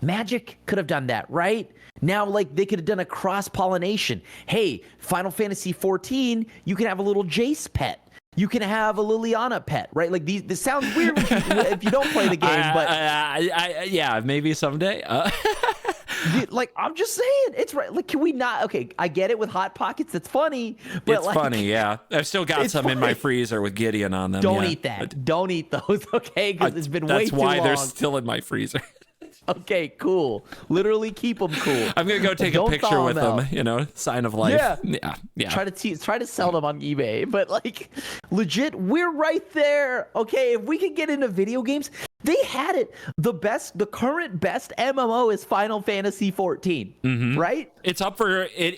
Speaker 2: Magic could have done that, right? Now, like, they could have done a cross-pollination. Hey, Final Fantasy 14, you can have a little Jace pet. You can have a Liliana pet, right? Like, this sounds weird if you don't play the game, but
Speaker 1: yeah, maybe someday.
Speaker 2: Like, I'm just saying, it's right. Like, can we not? Okay, I get it with Hot Pockets. It's funny, but
Speaker 1: it's funny, yeah. I've still got some in my freezer with Gideon on them.
Speaker 2: Don't eat that. Don't eat those, okay? Because it's been way too long.
Speaker 1: That's why they're still in my freezer.
Speaker 2: Okay, cool. Literally keep them cool.
Speaker 1: I'm gonna go take a picture with them. Sign of life. Yeah.
Speaker 2: Try to sell them on eBay, but like, legit, we're right there. Okay, if we could get into video games, they had it. The current best MMO is Final Fantasy 14, right?
Speaker 1: It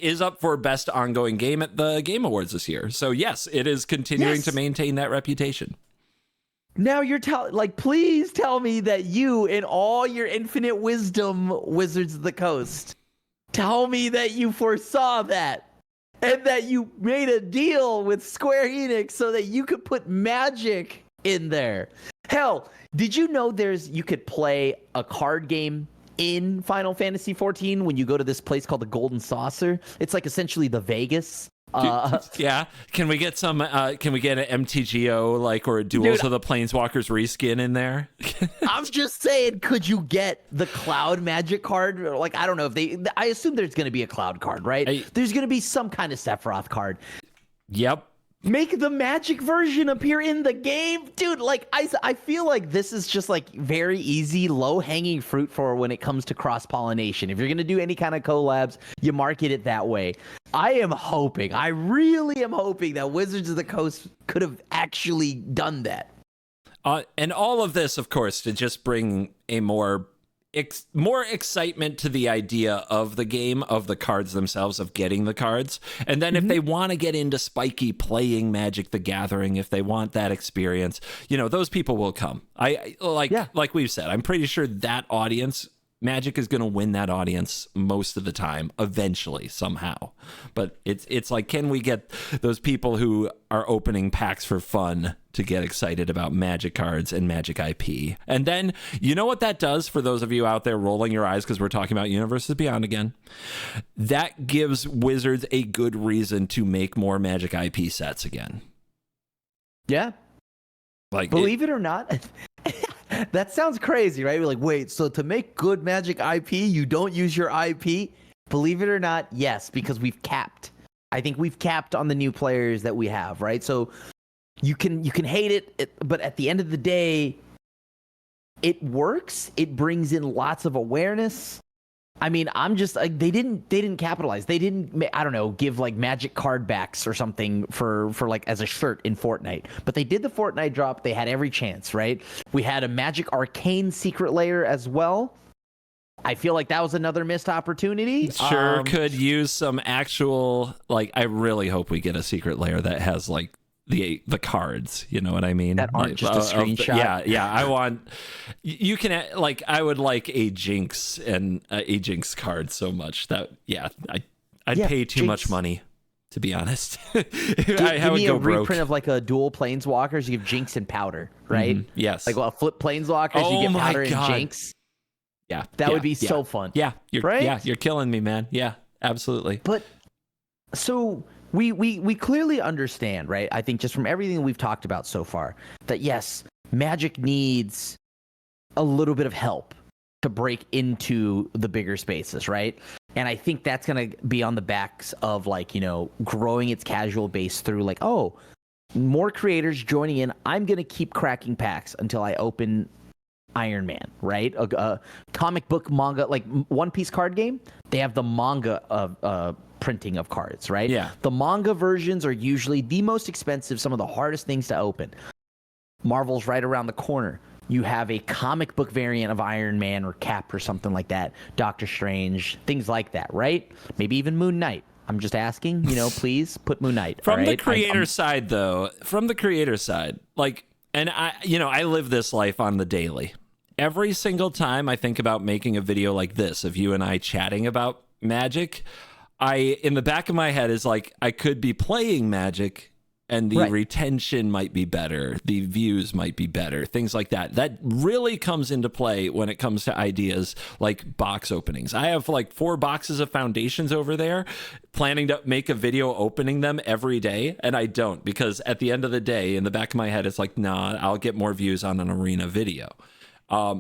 Speaker 1: is up for best ongoing game at the Game Awards this year. So yes, it is continuing to maintain that reputation.
Speaker 2: Now you're please tell me that you, in all your infinite wisdom, Wizards of the Coast, tell me that you foresaw that and that you made a deal with Square Enix so that you could put Magic in there. Hell, did you know you could play a card game in Final Fantasy 14 when you go to this place called the Golden Saucer? It's like essentially the Vegas.
Speaker 1: Yeah. Can we get some? Can we get an MTGO or a Duels of the Planeswalkers reskin in there?
Speaker 2: I'm just saying, could you get the Cloud Magic card? Like, I don't know if I assume there's going to be a Cloud card, right? There's going to be some kind of Sephiroth card.
Speaker 1: Yep.
Speaker 2: Make the Magic version appear in the game, dude. Like, I feel like this is just like very easy, low-hanging fruit for when it comes to cross-pollination. If you're gonna do any kind of collabs, you market it that way. I really am hoping that Wizards of the Coast could have actually done that.
Speaker 1: And all of this, of course, to just bring a more excitement to the idea of the game, of the cards themselves, of getting the cards. And then if they want to get into spiky playing Magic the Gathering, if they want that experience, those people will come. Like we've said, I'm pretty sure that audience, Magic is going to win that audience most of the time, eventually, somehow. But it's like, can we get those people who are opening packs for fun to get excited about Magic cards and Magic IP? And then, you know what that does for those of you out there rolling your eyes because we're talking about Universes Beyond again? That gives Wizards a good reason to make more Magic IP sets again.
Speaker 2: Yeah. Like, believe it or not, that sounds crazy, right? We're like, wait, so to make good Magic IP, you don't use your IP? Believe it or not, yes, because we've capped. I think we've capped on the new players that we have, right? So you can hate it, but at the end of the day, it works. It brings in lots of awareness. I mean, I'm just like, they didn't capitalize. They didn't, I don't know, give like Magic card backs or something for like as a shirt in Fortnite. But they did the Fortnite drop. They had every chance, right? We had a Magic Arcane secret layer as well. I feel like that was another missed opportunity.
Speaker 1: Sure, could use some actual, like, I really hope we get a secret layer that has like the cards, you know what I mean?
Speaker 2: That aren't just a screenshot.
Speaker 1: Yeah. I want, you can, like, I would like a Jinx and a Jinx card so much that, I'd pay too much money, to be honest.
Speaker 2: Give me a reprint of like a dual Planeswalkers. You give Jinx and Powder, right?
Speaker 1: Yes.
Speaker 2: Like, flip Planeswalkers, you get Powder and Jinx.
Speaker 1: Yeah.
Speaker 2: That would be so fun.
Speaker 1: Yeah. You're killing me, man. Yeah, absolutely.
Speaker 2: But So we clearly understand, right? I think just from everything we've talked about so far, that yes, Magic needs a little bit of help to break into the bigger spaces, right? And I think that's going to be on the backs of like, growing its casual base through like, oh, more creators joining in. I'm going to keep cracking packs until I open Iron Man, right? A comic book manga, like One Piece card game, they have the manga of printing of cards, right?
Speaker 1: Yeah.
Speaker 2: The manga versions are usually the most expensive, some of the hardest things to open. Marvel's right around the corner. You have a comic book variant of Iron Man or Cap or something like that, Doctor Strange, things like that, right? Maybe even Moon Knight. I'm just asking, please put Moon Knight.
Speaker 1: From the creator side, though, like, and I live this life on the daily. Every single time I think about making a video like this of you and I chatting about Magic, in the back of my head is like, I could be playing Magic and the retention might be better, the views might be better, things like that. That really comes into play when it comes to ideas like box openings. I have like 4 boxes of foundations over there, planning to make a video opening them every day, and I don't, because at the end of the day, in the back of my head, it's like, nah, I'll get more views on an arena video.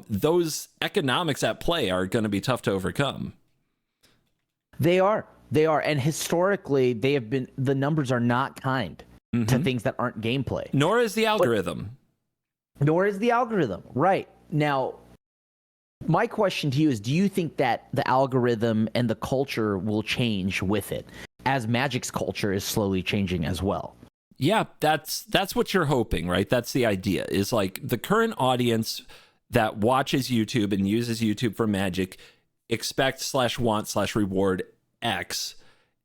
Speaker 1: Those economics at play are going to be tough to overcome.
Speaker 2: They are. And historically, the numbers are not kind to things that aren't gameplay.
Speaker 1: Nor is the algorithm.
Speaker 2: Right. Now, my question to you is, do you think that the algorithm and the culture will change with it, as Magic's culture is slowly changing as well?
Speaker 1: Yeah, that's what you're hoping, right? That's the idea, is like the current audience that watches YouTube and uses YouTube for Magic expect/want/reward X.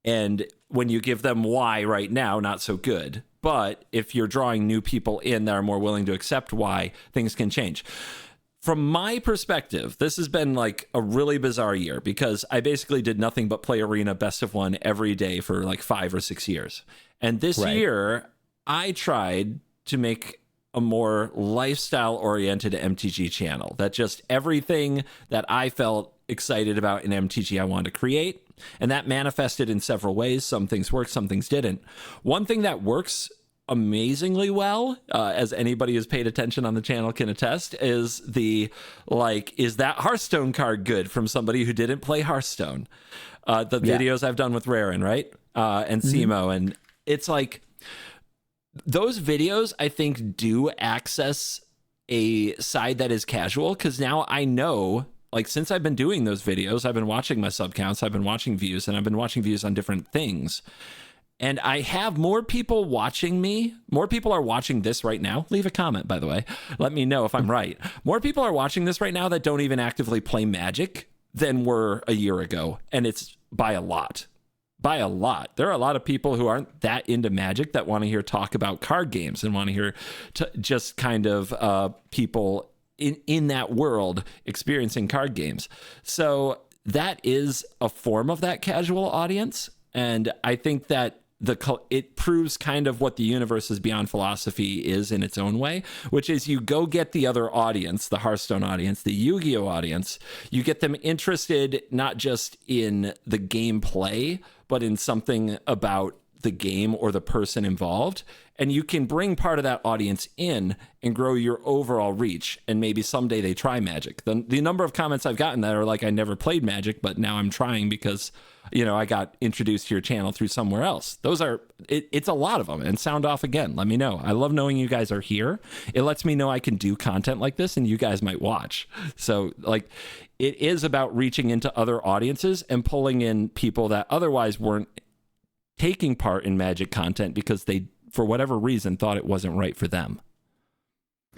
Speaker 1: And when you give them Y right now, not so good. But if you're drawing new people in that are more willing to accept Y, things can change. From my perspective, this has been like a really bizarre year because I basically did nothing but play Arena Best of One every day for like 5 or 6 years. And this year, I tried to make a more lifestyle-oriented MTG channel. That just everything that I felt excited about in MTG I wanted to create. And that manifested in several ways. Some things worked, some things didn't. One thing that works amazingly well, as anybody who's paid attention on the channel can attest, is is that Hearthstone card good, from somebody who didn't play Hearthstone? The videos I've done with Rarin, right? And Simo. And it's like, those videos, I think, do access a side that is casual, because now I know, like, since I've been doing those videos, I've been watching my sub counts, I've been watching views, and I've been watching views on different things. And I have more people watching me. More people are watching this right now. Leave a comment, by the way. Let me know if I'm right. More people are watching this right now that don't even actively play Magic than were a year ago. And it's by a lot. By a lot. There are a lot of people who aren't that into Magic that want to hear talk about card games and want to hear just kind of people in that world experiencing card games. So that is a form of that casual audience. And I think that it proves kind of what the universe's Beyond philosophy is in its own way, which is you go get the other audience, the Hearthstone audience, the Yu-Gi-Oh audience. You get them interested not just in the gameplay, but in something about the game or the person involved. And you can bring part of that audience in and grow your overall reach. And maybe someday they try Magic. The number of comments I've gotten that are like, I never played Magic, but now I'm trying because, I got introduced to your channel through somewhere else. It's a lot of them. And sound off again. Let me know. I love knowing you guys are here. It lets me know I can do content like this and you guys might watch. So it is about reaching into other audiences and pulling in people that otherwise weren't taking part in Magic content because they, for whatever reason, thought it wasn't right for them.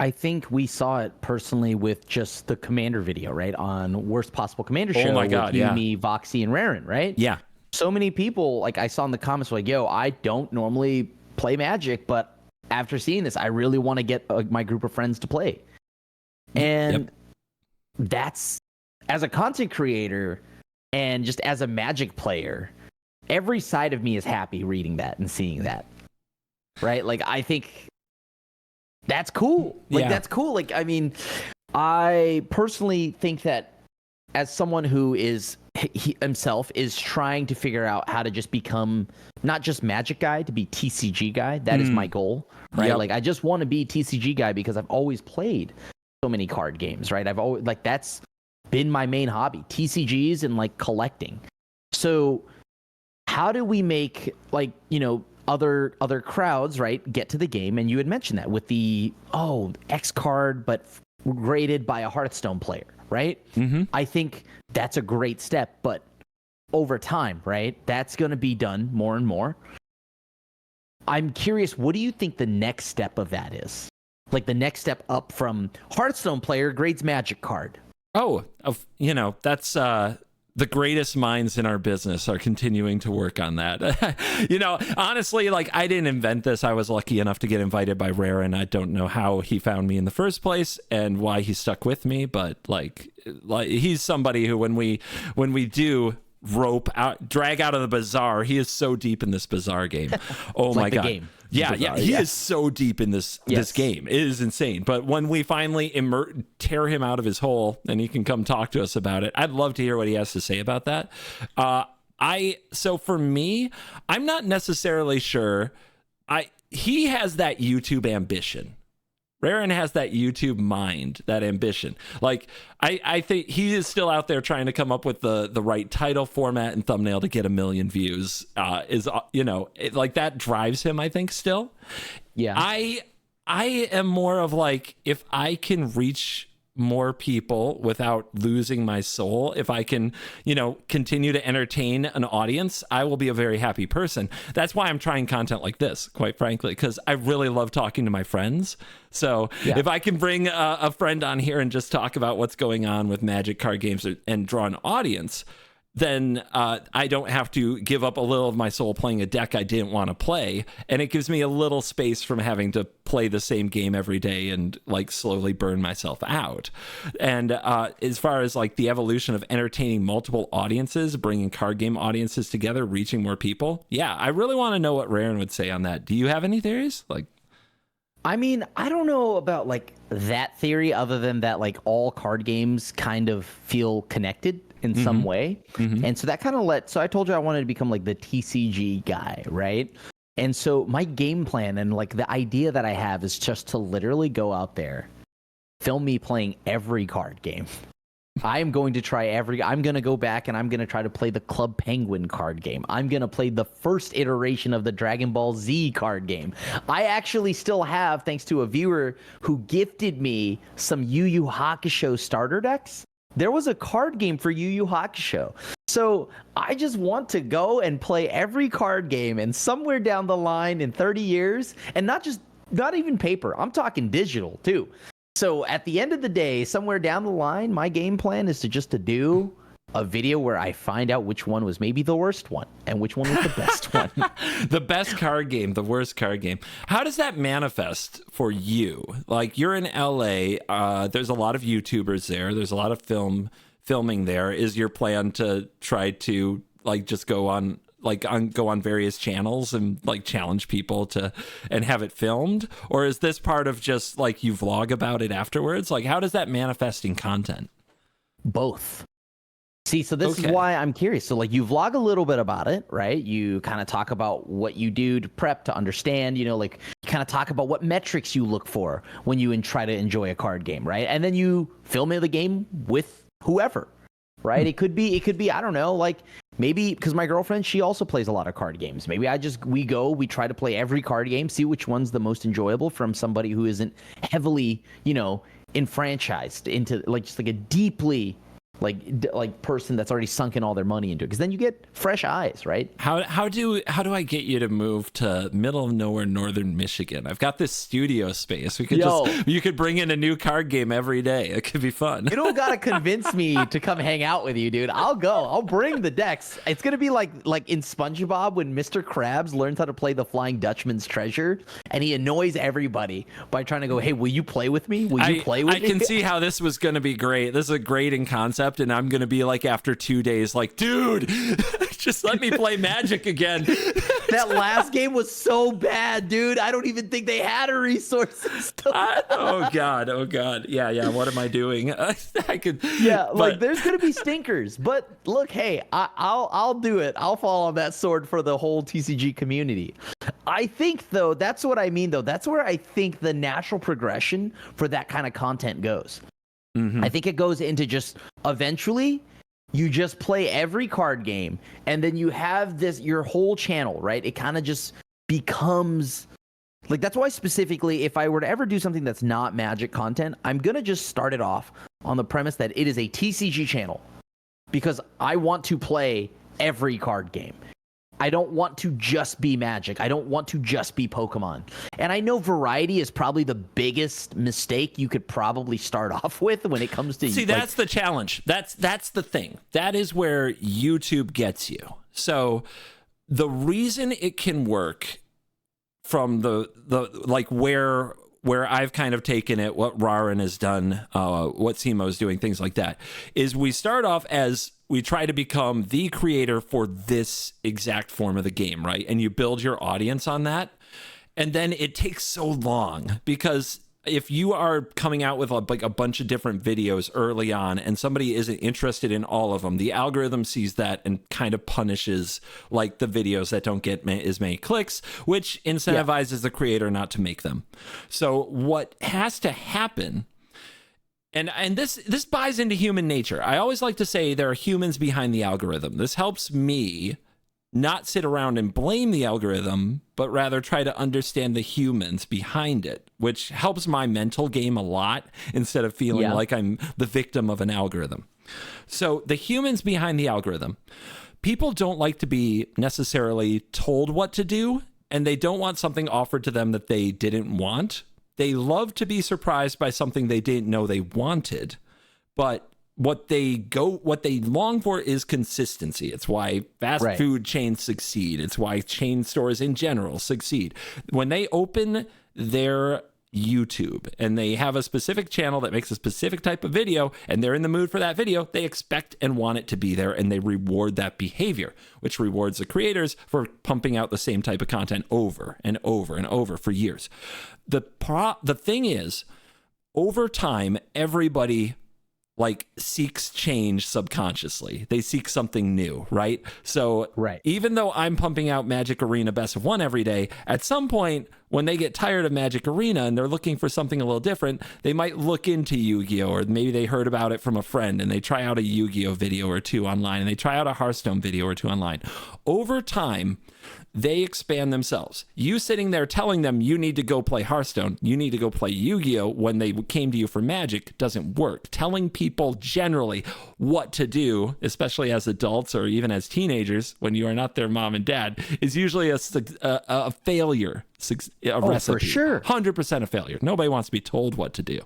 Speaker 2: I think we saw it personally with just the Commander video, right? On Worst Possible Commander Show.
Speaker 1: Oh my God,
Speaker 2: with me, Voxy, and Rarin, right?
Speaker 1: Yeah.
Speaker 2: So many people, like I saw in the comments, were like, yo, I don't normally play Magic, but after seeing this, I really want to get my group of friends to play. And that's, as a content creator and just as a Magic player, every side of me is happy reading that and seeing that. Right? Like, I think that's cool. That's cool. Like, I mean, I personally think that as someone who is he himself is trying to figure out how to just become not just Magic guy, to be TCG guy. That is my goal, right?
Speaker 1: Yep.
Speaker 2: Like I just want to be TCG guy because I've always played so many card games, right? I've always like that's been my main hobby, TCGs and like collecting. So how do we make like, you know, other crowds, right, get to the game? And you had mentioned that with the X card but graded by a Hearthstone player, right? I think that's a great step, but over time, right, that's going to be done more and more. I'm curious, what do you think the next step of that is? Like the next step up from Hearthstone player grades Magic card.
Speaker 1: You know, that's the greatest minds in our business are continuing to work on that. You know, honestly, like I didn't invent this. I was lucky enough to get invited by Rare, and I don't know how he found me in the first place and why he stuck with me. But like he's somebody who, when we do drag out of the bazaar, he is so deep in this bazaar game. Oh my God. Game. Yeah, he is so deep in this game. It is insane. But when we finally tear him out of his hole and he can come talk to us about it, I'd love to hear what he has to say about that. So for me, I'm not necessarily sure. He has that YouTube ambition. Raren has that YouTube mind, that ambition. Like, I think he is still out there trying to come up with the right title, format, and thumbnail to get 1 million views. Like that drives him, I think, still. Yeah. I am more of like, if I can reach more people without losing my soul, if I can, you know, continue to entertain an audience, I will be a very happy person. That's why I'm trying content like this, quite frankly, because I really love talking to my friends. So if I can bring a friend on here and just talk about what's going on with Magic card games and draw an audience, then I don't have to give up a little of my soul playing a deck I didn't want to play. And it gives me a little space from having to play the same game every day and like slowly burn myself out. And as far as like the evolution of entertaining multiple audiences, bringing card game audiences together, reaching more people. Yeah, I really want to know what Raren would say on that. Do you have any theories? Like,
Speaker 2: I mean, I don't know about like that theory other than that like all card games kind of feel connected in some way. And so that kind of so I told you I wanted to become like the TCG guy, right? And so my game plan and like the idea that I have is just to literally go out there, film me playing every card game. I am going to try I'm going to go back and I'm going to try to play the Club Penguin card game. I'm going to play the first iteration of the Dragon Ball Z card game. I actually still have, thanks to a viewer who gifted me some Yu Yu Hakusho starter decks, there was a card game for Yu Yu Hakusho. So I just want to go and play every card game, and somewhere down the line in 30 years, and not even paper, I'm talking digital too. So at the end of the day, somewhere down the line, my game plan is to do a video where I find out which one was maybe the worst one and which one was the best one.
Speaker 1: The best card game, the worst card game. How does that manifest for you? Like, you're in LA, there's a lot of YouTubers there, there's a lot of filming there. Is your plan to try to like just go on various channels and like challenge people and have it filmed? Or is this part of just like you vlog about it afterwards? Like, how does that manifest in content?
Speaker 2: Both. See, so this is why I'm curious. So like you vlog a little bit about it, right? You kind of talk about what you do to prep, to understand, you know, like you kind of talk about what metrics you look for when you try to enjoy a card game, right? And then you film the game with whoever, right? It could be, I don't know, like maybe because my girlfriend, she also plays a lot of card games. Maybe we try to play every card game, see which one's the most enjoyable from somebody who isn't heavily, you know, enfranchised into like just like a deeply like person that's already sunk in all their money into it, because then you get fresh eyes, right?
Speaker 1: How do I get you to move to middle of nowhere northern Michigan? I've got this studio space. You could bring in a new card game every day. It could be fun.
Speaker 2: You don't gotta convince me to come hang out with you, dude. I'll go. I'll bring the decks. It's gonna be like in SpongeBob when Mr. Krabs learns how to play the Flying Dutchman's Treasure, and he annoys everybody by trying to go, "Hey, will you play with me? Will you play with me?"
Speaker 1: I can see how this was gonna be great. This is a great in concept. concept, and I'm gonna be like after 2 days, like, dude, just let me play Magic again.
Speaker 2: That last game was so bad, dude. I don't even think they had a resource.
Speaker 1: Oh god. Yeah. What am I doing? I could.
Speaker 2: Yeah, like there's gonna be stinkers, but look, hey, I'll do it. I'll fall on that sword for the whole TCG community. I think though, that's what I mean though. That's where I think the natural progression for that kind of content goes. I think it goes into just eventually you just play every card game, and then you have your whole channel, right? It kind of just becomes like, that's why specifically, if I were to ever do something that's not Magic content, I'm going to just start it off on the premise that it is a TCG channel, because I want to play every card game. I don't want to just be Magic. I don't want to just be Pokemon. And I know variety is probably the biggest mistake you could probably start off with when it comes to...
Speaker 1: See, that's the challenge. That's the thing. That is where YouTube gets you. So the reason it can work from the like where I've kind of taken it, what Rarin has done, what Simo's doing, things like that, is we start off as... we try to become the creator for this exact form of the game, right? And you build your audience on that. And then it takes so long, because if you are coming out with like a bunch of different videos early on and somebody isn't interested in all of them, the algorithm sees that and kind of punishes like the videos that don't get as many clicks, which incentivizes the creator not to make them. So what has to happen... And this buys into human nature. I always like to say there are humans behind the algorithm. This helps me not sit around and blame the algorithm, but rather try to understand the humans behind it, which helps my mental game a lot instead of feeling like I'm the victim of an algorithm. So the humans behind the algorithm, people don't like to be necessarily told what to do, and they don't want something offered to them that they didn't want. They love to be surprised by something they didn't know they wanted, but what they long for is consistency. It's why fast food chains succeed. It's why chain stores in general succeed. When they open their YouTube and they have a specific channel that makes a specific type of video and they're in the mood for that video, they expect and want it to be there, and they reward that behavior, which rewards the creators for pumping out the same type of content over and over and over for years. The thing is, over time, everybody like seeks change subconsciously. They seek something new, right? So even though I'm pumping out Magic Arena Best of 1 every day, at some point when they get tired of Magic Arena and they're looking for something a little different, they might look into Yu-Gi-Oh! Or maybe they heard about it from a friend and they try out a Yu-Gi-Oh! Video or two online, and they try out a Hearthstone video or two online. Over time, they expand themselves. You sitting there telling them you need to go play Hearthstone, you need to go play Yu-Gi-Oh! When they came to you for Magic doesn't work. Telling people generally what to do, especially as adults or even as teenagers, when you are not their mom and dad, is usually a failure. A recipe. For sure. 100% a failure. Nobody wants to be told what to do.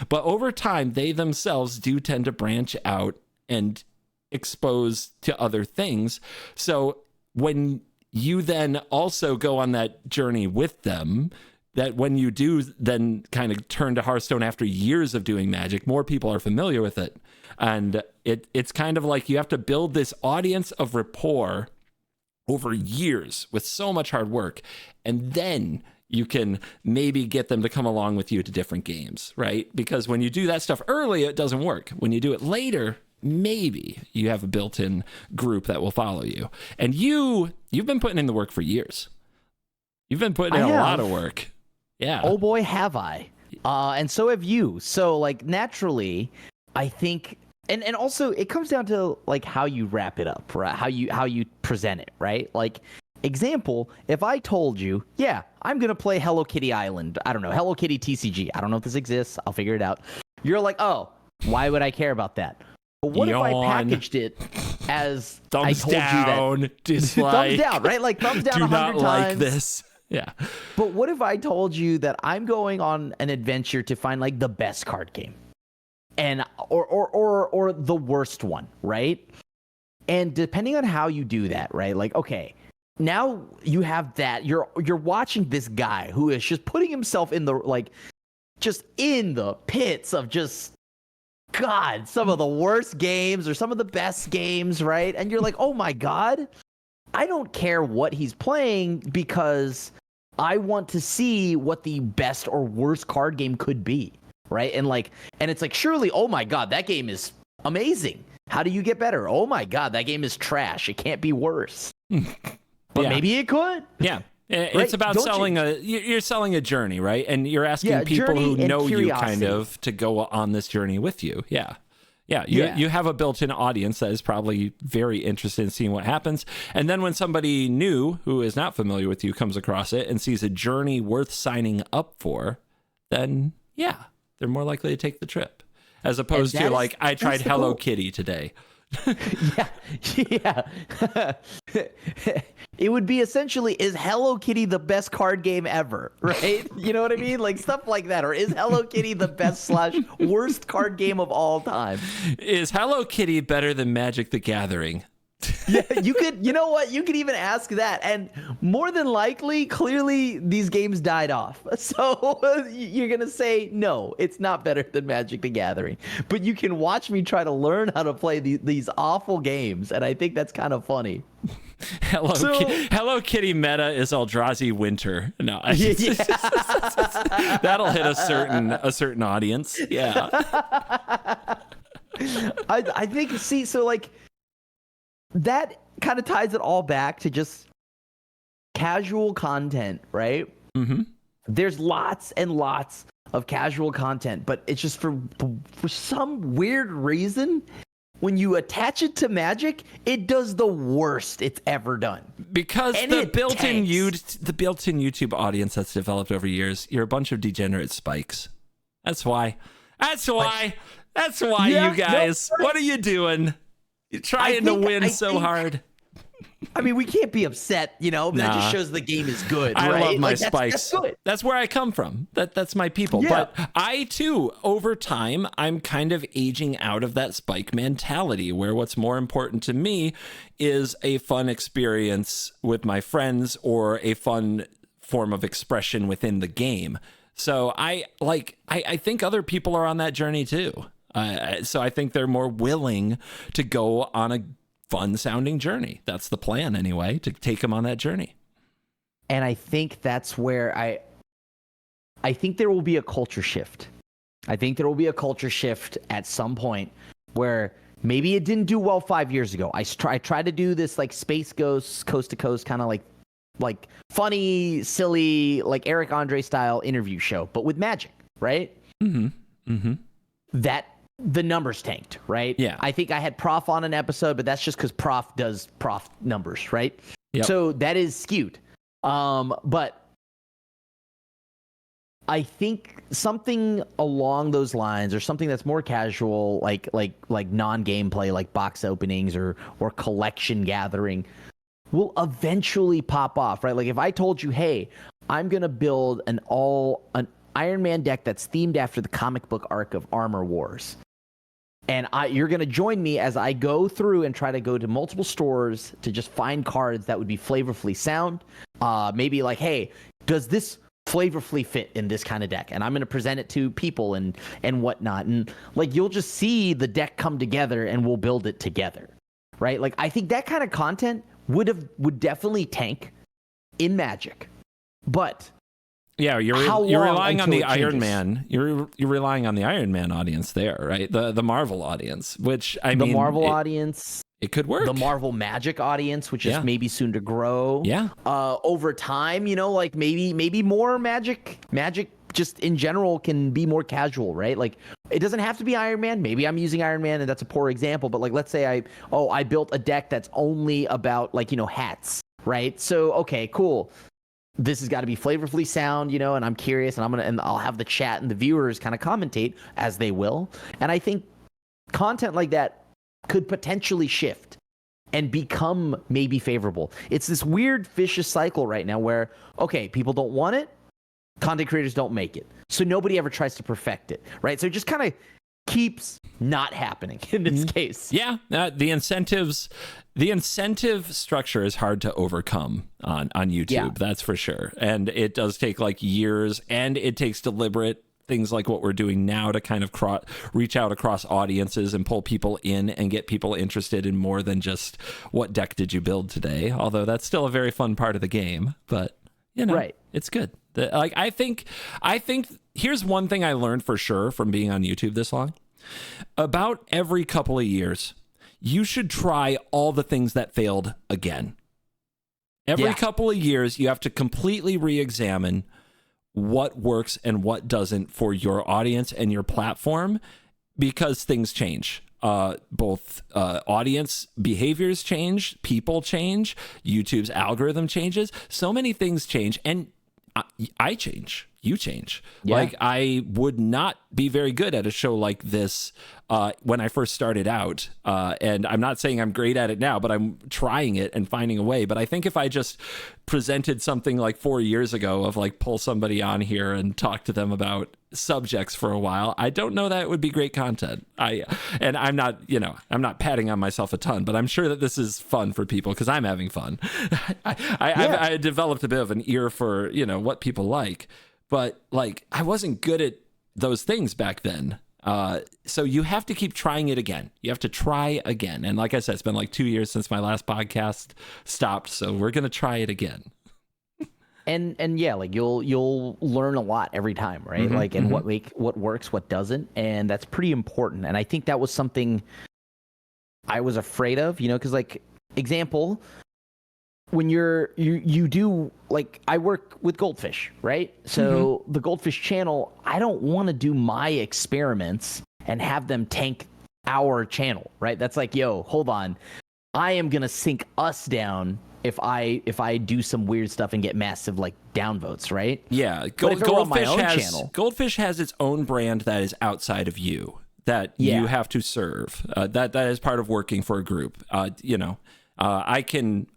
Speaker 1: But over time, they themselves do tend to branch out and expose to other things. So when you then also go on that journey with them, that when you do then kind of turn to Hearthstone after years of doing Magic, more people are familiar with it. And it's kind of like you have to build this audience of rapport over years with so much hard work. And then you can maybe get them to come along with you to different games, right? Because when you do that stuff early, it doesn't work. When you do it later, maybe you have a built-in group that will follow you. And you've been putting in the work for years. You've been putting in a lot of work. Yeah.
Speaker 2: Oh boy, have I. And so have you. So like naturally, I think, and also it comes down to like how you wrap it up, right? How you present it, right? Like example, if I told you, yeah, I'm going to play Hello Kitty Island. I don't know, Hello Kitty TCG. I don't know if this exists. I'll figure it out. You're like, oh, why would I care about that? But what if I packaged it as
Speaker 1: thumbs
Speaker 2: I told
Speaker 1: down,
Speaker 2: you that
Speaker 1: dislike,
Speaker 2: thumbs down, right? Like thumbs down 100 times. Do not like
Speaker 1: this. Yeah.
Speaker 2: But what if I told you that I'm going on an adventure to find like the best card game, and or the worst one, right? And depending on how you do that, right? Like, okay, now you have that. You're watching this guy who is just putting himself in the just in the pits of just God, some of the worst games or some of the best games, right? And you're like, oh my God, I don't care what he's playing because I want to see what the best or worst card game could be, right? And it's like, surely, oh my God, that game is amazing. How do you get better? Oh my God, that game is trash. It can't be worse. But maybe it could.
Speaker 1: Yeah. It's about you're selling a journey, right? And you're asking people who know you kind of to go on this journey with you. Yeah. You have a built-in audience that is probably very interested in seeing what happens. And then when somebody new who is not familiar with you comes across it and sees a journey worth signing up for, then they're more likely to take the trip. As opposed to I tried Hello Kitty today.
Speaker 2: Yeah. It would be essentially, is Hello Kitty the best card game ever, right? You know what I mean? Like stuff like that. Or is Hello Kitty the best / worst card game of all time?
Speaker 1: Is Hello Kitty better than Magic the Gathering?
Speaker 2: Yeah, you could even ask that. And more than likely, clearly, these games died off. So you're going to say, no, it's not better than Magic the Gathering. But you can watch me try to learn how to play these awful games. And I think that's kind of funny.
Speaker 1: Hello Kitty meta is Eldrazi Winter. No, that'll hit a certain audience. Yeah.
Speaker 2: I think, that kind of ties it all back to just casual content, right?
Speaker 1: Mm-hmm.
Speaker 2: There's lots and lots of casual content, but it's just for some weird reason, when you attach it to Magic, it does the worst it's ever done.
Speaker 1: Because the built-in YouTube audience that's developed over years, you're a bunch of degenerate spikes. That's why. You guys.
Speaker 2: No,
Speaker 1: what are you doing? You're trying to win so hard.
Speaker 2: I mean, we can't be upset, That just shows the game is good.
Speaker 1: I
Speaker 2: right?
Speaker 1: love my spikes. That's where I come from. That's my people. Yeah. But I too, over time, I'm kind of aging out of that spike mentality, where what's more important to me is a fun experience with my friends or a fun form of expression within the game. So I think other people are on that journey too. So I think they're more willing to go on a fun-sounding journey. That's the plan, anyway, to take them on that journey.
Speaker 2: And I think that's where I think there will be a culture shift. I think there will be a culture shift at some point where maybe it didn't do well 5 years ago. I tried to do this Space Ghost, Coast to Coast, kind of like funny, silly, like Eric Andre style interview show, but with Magic, right?
Speaker 1: Mm-hmm. Mm-hmm.
Speaker 2: That the numbers tanked, right?
Speaker 1: Yeah.
Speaker 2: I think I had Prof on an episode, but that's just because Prof does Prof numbers, right?
Speaker 1: Yep.
Speaker 2: So that is skewed. But I think something along those lines, or something that's more casual, like non-gameplay, like box openings or collection gathering, will eventually pop off, right? Like if I told you, hey, I'm gonna build an Iron Man deck that's themed after the comic book arc of Armor Wars, and you're going to join me as I go through and try to go to multiple stores to just find cards that would be flavorfully sound. Maybe like, hey, does this flavorfully fit in this kind of deck? And I'm going to present it to people and whatnot. And you'll just see the deck come together and we'll build it together, right? Like I think that kind of content would definitely tank in Magic, but
Speaker 1: yeah, you're relying on the Iron Man. You're relying on the Iron Man audience there, right? The Marvel audience, which the
Speaker 2: Marvel audience.
Speaker 1: It could work.
Speaker 2: The Marvel Magic audience, which is maybe soon to grow.
Speaker 1: Yeah.
Speaker 2: Over time, maybe more Magic just in general can be more casual, right? Like it doesn't have to be Iron Man. Maybe I'm using Iron Man and that's a poor example, but let's say I built a deck that's only about hats, right? So okay, cool. This has got to be flavorfully sound, and I'm curious, and I'll have the chat and the viewers kind of commentate as they will. And I think content like that could potentially shift and become maybe favorable. It's this weird vicious cycle right now where, okay, people don't want it, content creators don't make it. So nobody ever tries to perfect it, right? So it just kind of keeps not happening in this case.
Speaker 1: Yeah, the incentive structure is hard to overcome on YouTube. That's for sure. And it does take years, and it takes deliberate things like what we're doing now to kind of reach out across audiences and pull people in and get people interested in more than just what deck did you build today, although that's still a very fun part of the game. But right. It's good. I think here's one thing I learned for sure from being on YouTube this long. About every couple of years, you should try all the things that failed again. Every couple of years, you have to completely re-examine what works and what doesn't for your audience and your platform, because things change. Both audience behaviors change, people change, YouTube's algorithm changes. So many things change, and I change. You change. Like, I would not be very good at a show like this when I first started out. And I'm not saying I'm great at it now, but I'm trying it and finding a way. But I think if I just presented something like 4 years ago of like pull somebody on here and talk to them about subjects for a while, I don't know that it would be great content. I'm not patting on myself a ton, but I'm sure that this is fun for people because I'm having fun. I developed a bit of an ear for, what people like. But like, I wasn't good at those things back then. So you have to keep trying it again. You have to try again. And like I said, it's been like 2 years since my last podcast stopped. So we're going to try it again.
Speaker 2: And yeah, like you'll learn a lot every time, right? Like, and what works, what doesn't. And that's pretty important. And I think that was something I was afraid of, because like, example, when you do, like, I work with Goldfish, right? So the Goldfish channel, I don't want to do my experiments and have them tank our channel, right? That's like, yo, hold on. I am going to sink us down if I do some weird stuff and get massive like downvotes, right?
Speaker 1: Yeah. Goldfish has its own brand that is outside of you that you have to serve. That is part of working for a group. I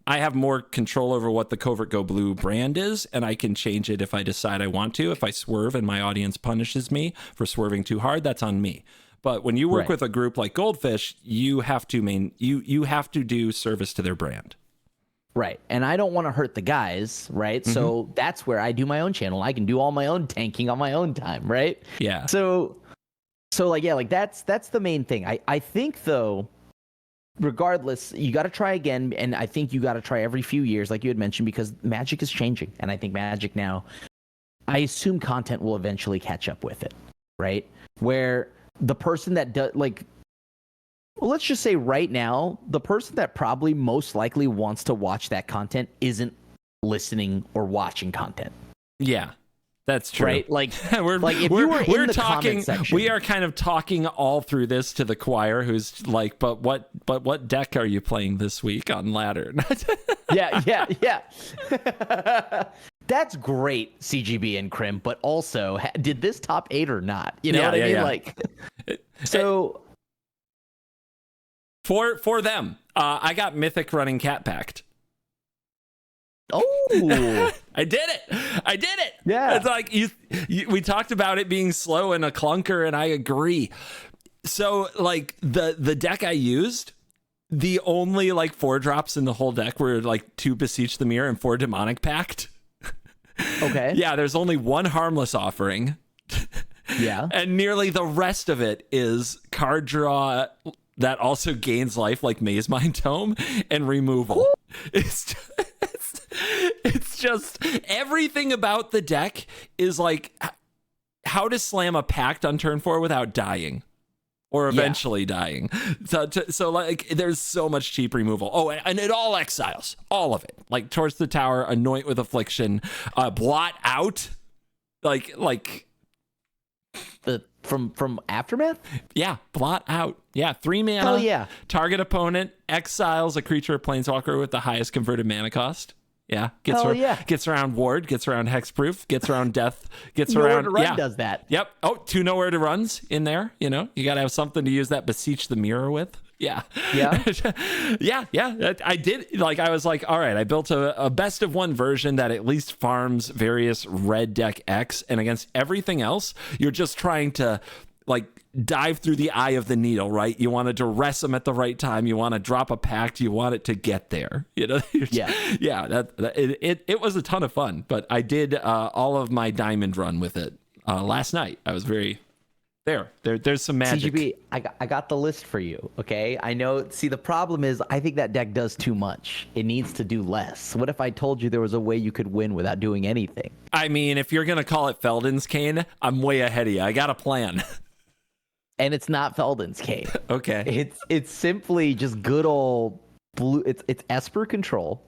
Speaker 1: have more control over what the CovertGoBlue brand is, and I can change it if I decide I want to. If I swerve and my audience punishes me for swerving too hard, that's on me. But when you work with a group like Goldfish, you have to you have to do service to their brand.
Speaker 2: Right. And I don't want to hurt the guys, right? So that's where I do my own channel. I can do all my own tanking on my own time, right?
Speaker 1: Yeah.
Speaker 2: So like, yeah, like that's the main thing. I think though, regardless, you got to try again. And I think you got to try every few years, like you had mentioned, because Magic is changing. And I think Magic now, I assume content will eventually catch up with it, right? Where the person that does, like, well, let's just say right now, the person that probably most likely wants to watch that content isn't listening or watching content.
Speaker 1: Yeah. That's true.
Speaker 2: Right? Like, if you were in the comment section,
Speaker 1: we are kind of talking all through this to the choir who's like, but what deck are you playing this week on ladder?
Speaker 2: yeah. That's great, CGB and Crim, but also, did this top 8 or not? You know what I mean? Yeah. Like, so
Speaker 1: for them, I got Mythic running Cat Pact.
Speaker 2: Oh,
Speaker 1: I did it.
Speaker 2: Yeah.
Speaker 1: It's like we talked about it being slow and a clunker, and I agree. So like the deck I used, the only like 4 drops in the whole deck were like 2 Beseech the Mirror and 4 Demonic Pact.
Speaker 2: Okay.
Speaker 1: Yeah, there's only 1 Harmless Offering.
Speaker 2: Yeah.
Speaker 1: And nearly the rest of it is card draw that also gains life, like Maze Mind Tome, and removal. It's just everything about the deck is like how to slam a pact on turn 4 without dying or eventually dying. So like there's so much cheap removal. Oh, and it all exiles, all of it. Like Torch the Tower, Anoint with Affliction, Blot Out, like
Speaker 2: from Aftermath?
Speaker 1: Yeah, Blot Out. Yeah, 3 mana.
Speaker 2: Hell yeah.
Speaker 1: Target opponent exiles a creature or planeswalker with the highest converted mana cost. Yeah, gets around Ward, gets around Hexproof, gets around Death, gets around.
Speaker 2: Nowhere to Run does that.
Speaker 1: Yep. Oh, 2 Nowhere to Runs in there. You got to have something to use that Beseech the Mirror with. Yeah.
Speaker 2: Yeah.
Speaker 1: yeah. I did. Like, I was like, all right, I built a best of 1 version that at least farms various red deck X, and against everything else, you're just trying to like dive through the eye of the needle, right? You want to duress them at the right time. You want to drop a pact. You want it to get there. Yeah. It was a ton of fun, but I did all of my diamond run with it. last night. I was very there's some magic.
Speaker 2: CGB, I got the list for you, okay? I know, see, the problem is I think that deck does too much. It needs to do less. What if I told you there was a way you could win without doing anything?
Speaker 1: I mean, if you're going to call it Felden's Cane, I'm way ahead of you. I got a plan.
Speaker 2: And it's not Felden's Cane.
Speaker 1: Okay.
Speaker 2: It's simply just good old blue. It's Esper Control,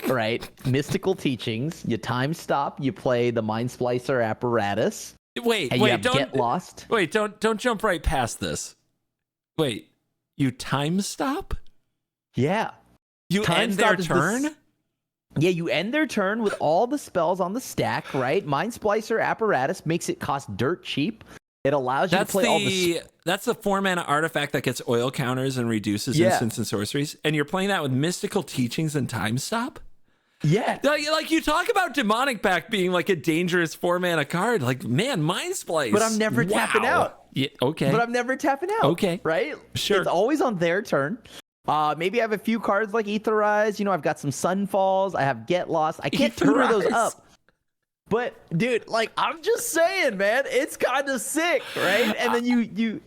Speaker 2: right? Mystical Teachings. You time stop. You play the Mind Splicer Apparatus.
Speaker 1: Wait, don't
Speaker 2: get lost.
Speaker 1: Wait, don't jump right past this. Wait, you time stop?
Speaker 2: Yeah.
Speaker 1: You end their turn?
Speaker 2: Yeah, you end their turn with all the spells on the stack, right? Mind Splicer Apparatus makes it cost dirt cheap. It allows you to play all the...
Speaker 1: That's the 4-mana artifact that gets oil counters and reduces instants and sorceries. And you're playing that with Mystical Teachings and Time Stop?
Speaker 2: Yeah.
Speaker 1: Like, you talk about Demonic Pact being like a dangerous 4-mana card. Like, man, Mind Splice.
Speaker 2: But I'm never tapping out.
Speaker 1: Yeah, okay.
Speaker 2: But I'm never tapping out.
Speaker 1: Okay.
Speaker 2: Right?
Speaker 1: Sure.
Speaker 2: It's always on their turn. Maybe I have a few cards like Aetherize. You know, I've got some Sunfalls. I have Get Lost. I can't tutor those up. But, dude, like, I'm just saying, man, it's kind of sick, right? And then you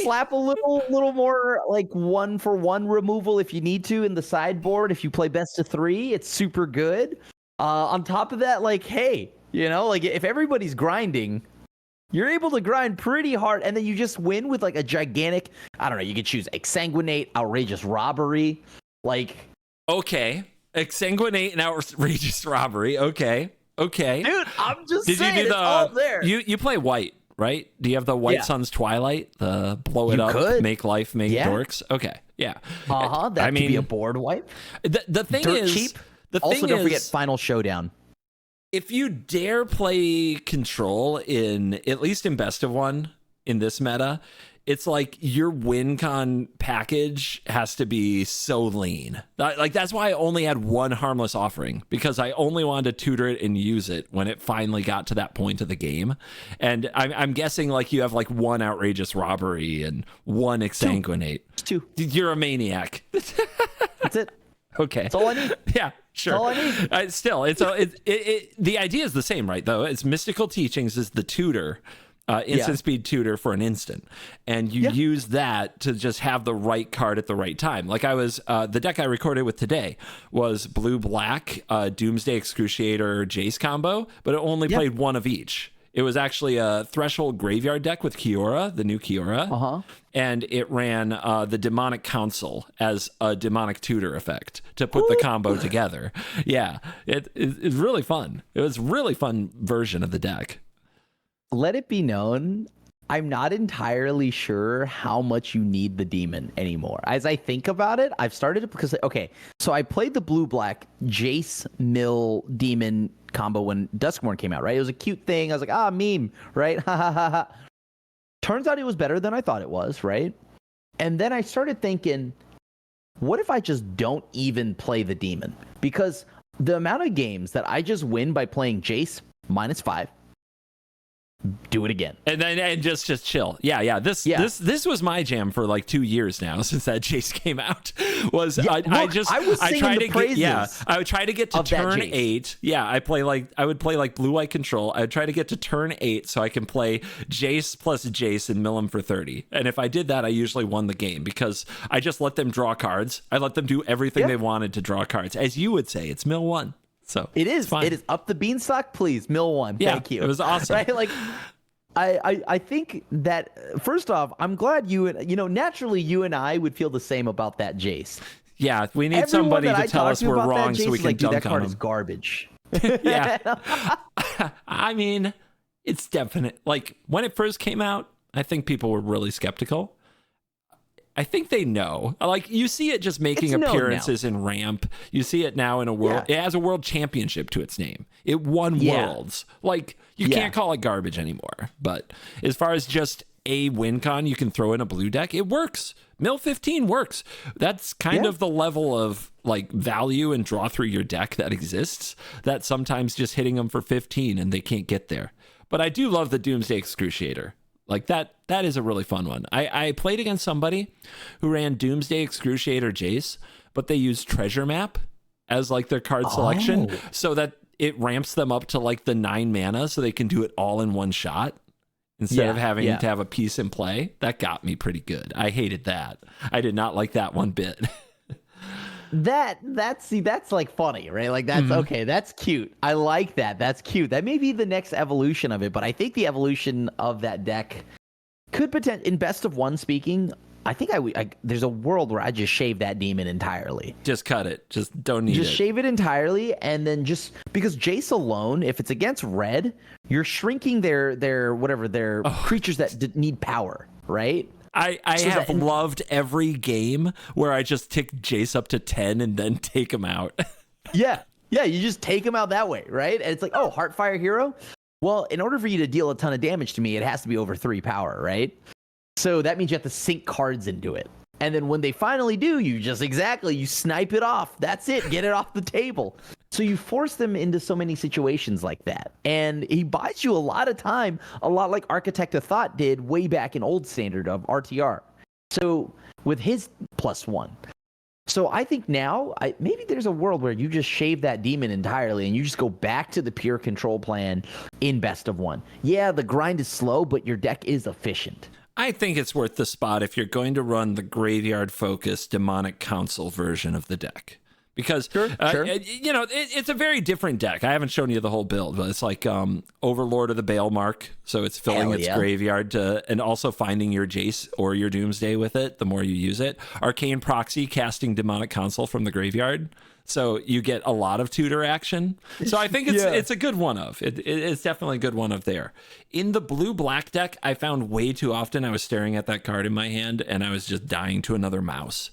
Speaker 2: slap a little more, like, 1-for-1 removal if you need to in the sideboard. If you play best of 3, it's super good. On top of that, like, hey, you know, like, if everybody's grinding, you're able to grind pretty hard, and then you just win with, like, a gigantic, I don't know, you could choose Exsanguinate, Outrageous Robbery, like...
Speaker 1: Okay. Exsanguinate and Outrageous Robbery. Okay.
Speaker 2: Dude, I'm just saying, it's all there.
Speaker 1: You play white, right? Do you have the White Sun's Twilight? The blow it up, make life, make dorks? Okay. Yeah.
Speaker 2: That could be a board wipe.
Speaker 1: The thing
Speaker 2: Dirt
Speaker 1: is...
Speaker 2: cheap. Also, don't forget Final Showdown.
Speaker 1: If you dare play Control at least in Best of One in this meta, it's like your win con package has to be so lean. Like, that's why I only had one Harmless Offering, because I only wanted to tutor it and use it when it finally got to that point of the game. And I'm guessing, like, you have like one Outrageous Robbery and one Exsanguinate.
Speaker 2: Two.
Speaker 1: You're a maniac.
Speaker 2: That's it.
Speaker 1: Okay.
Speaker 2: That's all I need.
Speaker 1: Yeah, sure.
Speaker 2: That's all I need.
Speaker 1: Still, the idea is the same, right? Though it's Mystical Teachings is the tutor. Instant speed tutor for an instant, and you use that to just have the right card at the right time. Like, I was the deck I recorded with today was blue-black Doomsday Excruciator Jace combo, but it only played one of each. It was actually a Threshold Graveyard deck with Kiora, the new Kiora, and it ran the Demonic Council as a Demonic Tutor effect to put the combo together. Yeah, it's really fun. It was a really fun version of the deck.
Speaker 2: Let it be known, I'm not entirely sure how much you need the demon anymore. As I think about it, I've started to, because, okay, so I played the blue-black Jace Mill Demon combo when Duskmourn came out, right? It was a cute thing. I was like, meme, right? Ha ha ha ha. Turns out it was better than I thought it was, right? And then I started thinking, what if I just don't even play the demon? Because the amount of games that I just win by playing Jace -5, do it again,
Speaker 1: and just chill. This was my jam for like 2 years now, since that Jace came out. I would try to get to turn 8. I would play like blue white control. I would try to get to turn 8 so I can play Jace plus Jace and mill him for 30. And if I did that, I usually won the game, because I just let them draw cards. I let them do everything they wanted to draw cards. As you would say, it's mill 1. So
Speaker 2: it is
Speaker 1: fine.
Speaker 2: It is up the beanstalk, please. Mill 1. Thank you.
Speaker 1: It was awesome.
Speaker 2: Right? Like, I think that, first off, I'm glad naturally you and I would feel the same about that Jace.
Speaker 1: Yeah, we need somebody to tell us we're wrong so we can dunk
Speaker 2: that card
Speaker 1: on
Speaker 2: is
Speaker 1: him.
Speaker 2: Garbage.
Speaker 1: Yeah. I mean, it's definite. Like, when it first came out, I think people were really skeptical. I think they know. Like, you see it just making appearances in Ramp. You see it now in a world. It has a world championship to its name. It won worlds. Like, you can't call it garbage anymore. But as far as just a win con you can throw in a blue deck, it works. Mill 15 works. That's kind of the level of like value and draw through your deck that exists, that sometimes just hitting them for 15 and they can't get there. But I do love the Doomsday Excruciator. Like, that is a really fun one. I played against somebody who ran Doomsday Excruciator Jace, but they used Treasure Map as like their card selection, so that it ramps them up to like the 9 mana so they can do it all in one shot instead of having to have a piece in play. That got me pretty good. I hated that. I did not like that one bit.
Speaker 2: That's like funny, right? Like that's okay. That's cute. I like that. That's cute. That may be the next evolution of it, but I think the evolution of that deck could potentially, in best of one speaking, I think there's a world where I just shave that demon entirely.
Speaker 1: Just cut it. Just don't need it.
Speaker 2: Just shave it entirely, and then just because Jace alone, if it's against red, you're shrinking their creatures that need power, right?
Speaker 1: I have loved every game where I just tick Jace up to 10 and then take him out.
Speaker 2: Yeah, you just take him out that way, right? And it's like, oh, Heartfire Hero? Well, in order for you to deal a ton of damage to me, it has to be over 3 power, right? So that means you have to sink cards into it. And then when they finally do, you snipe it off. That's it. Get it off the table. So you force them into so many situations like that. And he buys you a lot of time, a lot like Architect of Thought did way back in old standard of RTR. So with his +1. So I think now, maybe there's a world where you just shave that demon entirely and you just go back to the pure control plan in best of one. Yeah, the grind is slow, but your deck is efficient.
Speaker 1: I think it's worth the spot if you're going to run the graveyard-focused Demonic Council version of the deck. Because,
Speaker 2: sure.
Speaker 1: It's a very different deck. I haven't shown you the whole build, but it's like Overlord of the Bale Mark. So it's filling its graveyard and also finding your Jace or your Doomsday with it the more you use it. Arcane Proxy, casting Demonic Council from the graveyard. So you get a lot of tutor action. So I think it's a good one of. It's definitely a good one of there. In the blue-black deck, I found way too often I was staring at that card in my hand and I was just dying to another mouse.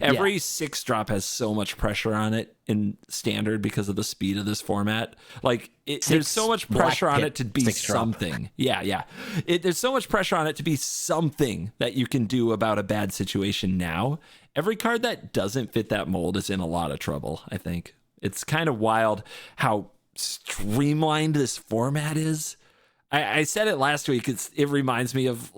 Speaker 1: Every 6-drop has so much pressure on it in standard because of the speed of this format. Like there's so much pressure on it to be something. There's so much pressure on it to be something that you can do about a bad situation now. Every card that doesn't fit that mold is in a lot of trouble, I think. It's kind of wild how streamlined this format is. I said it last week. It reminds me of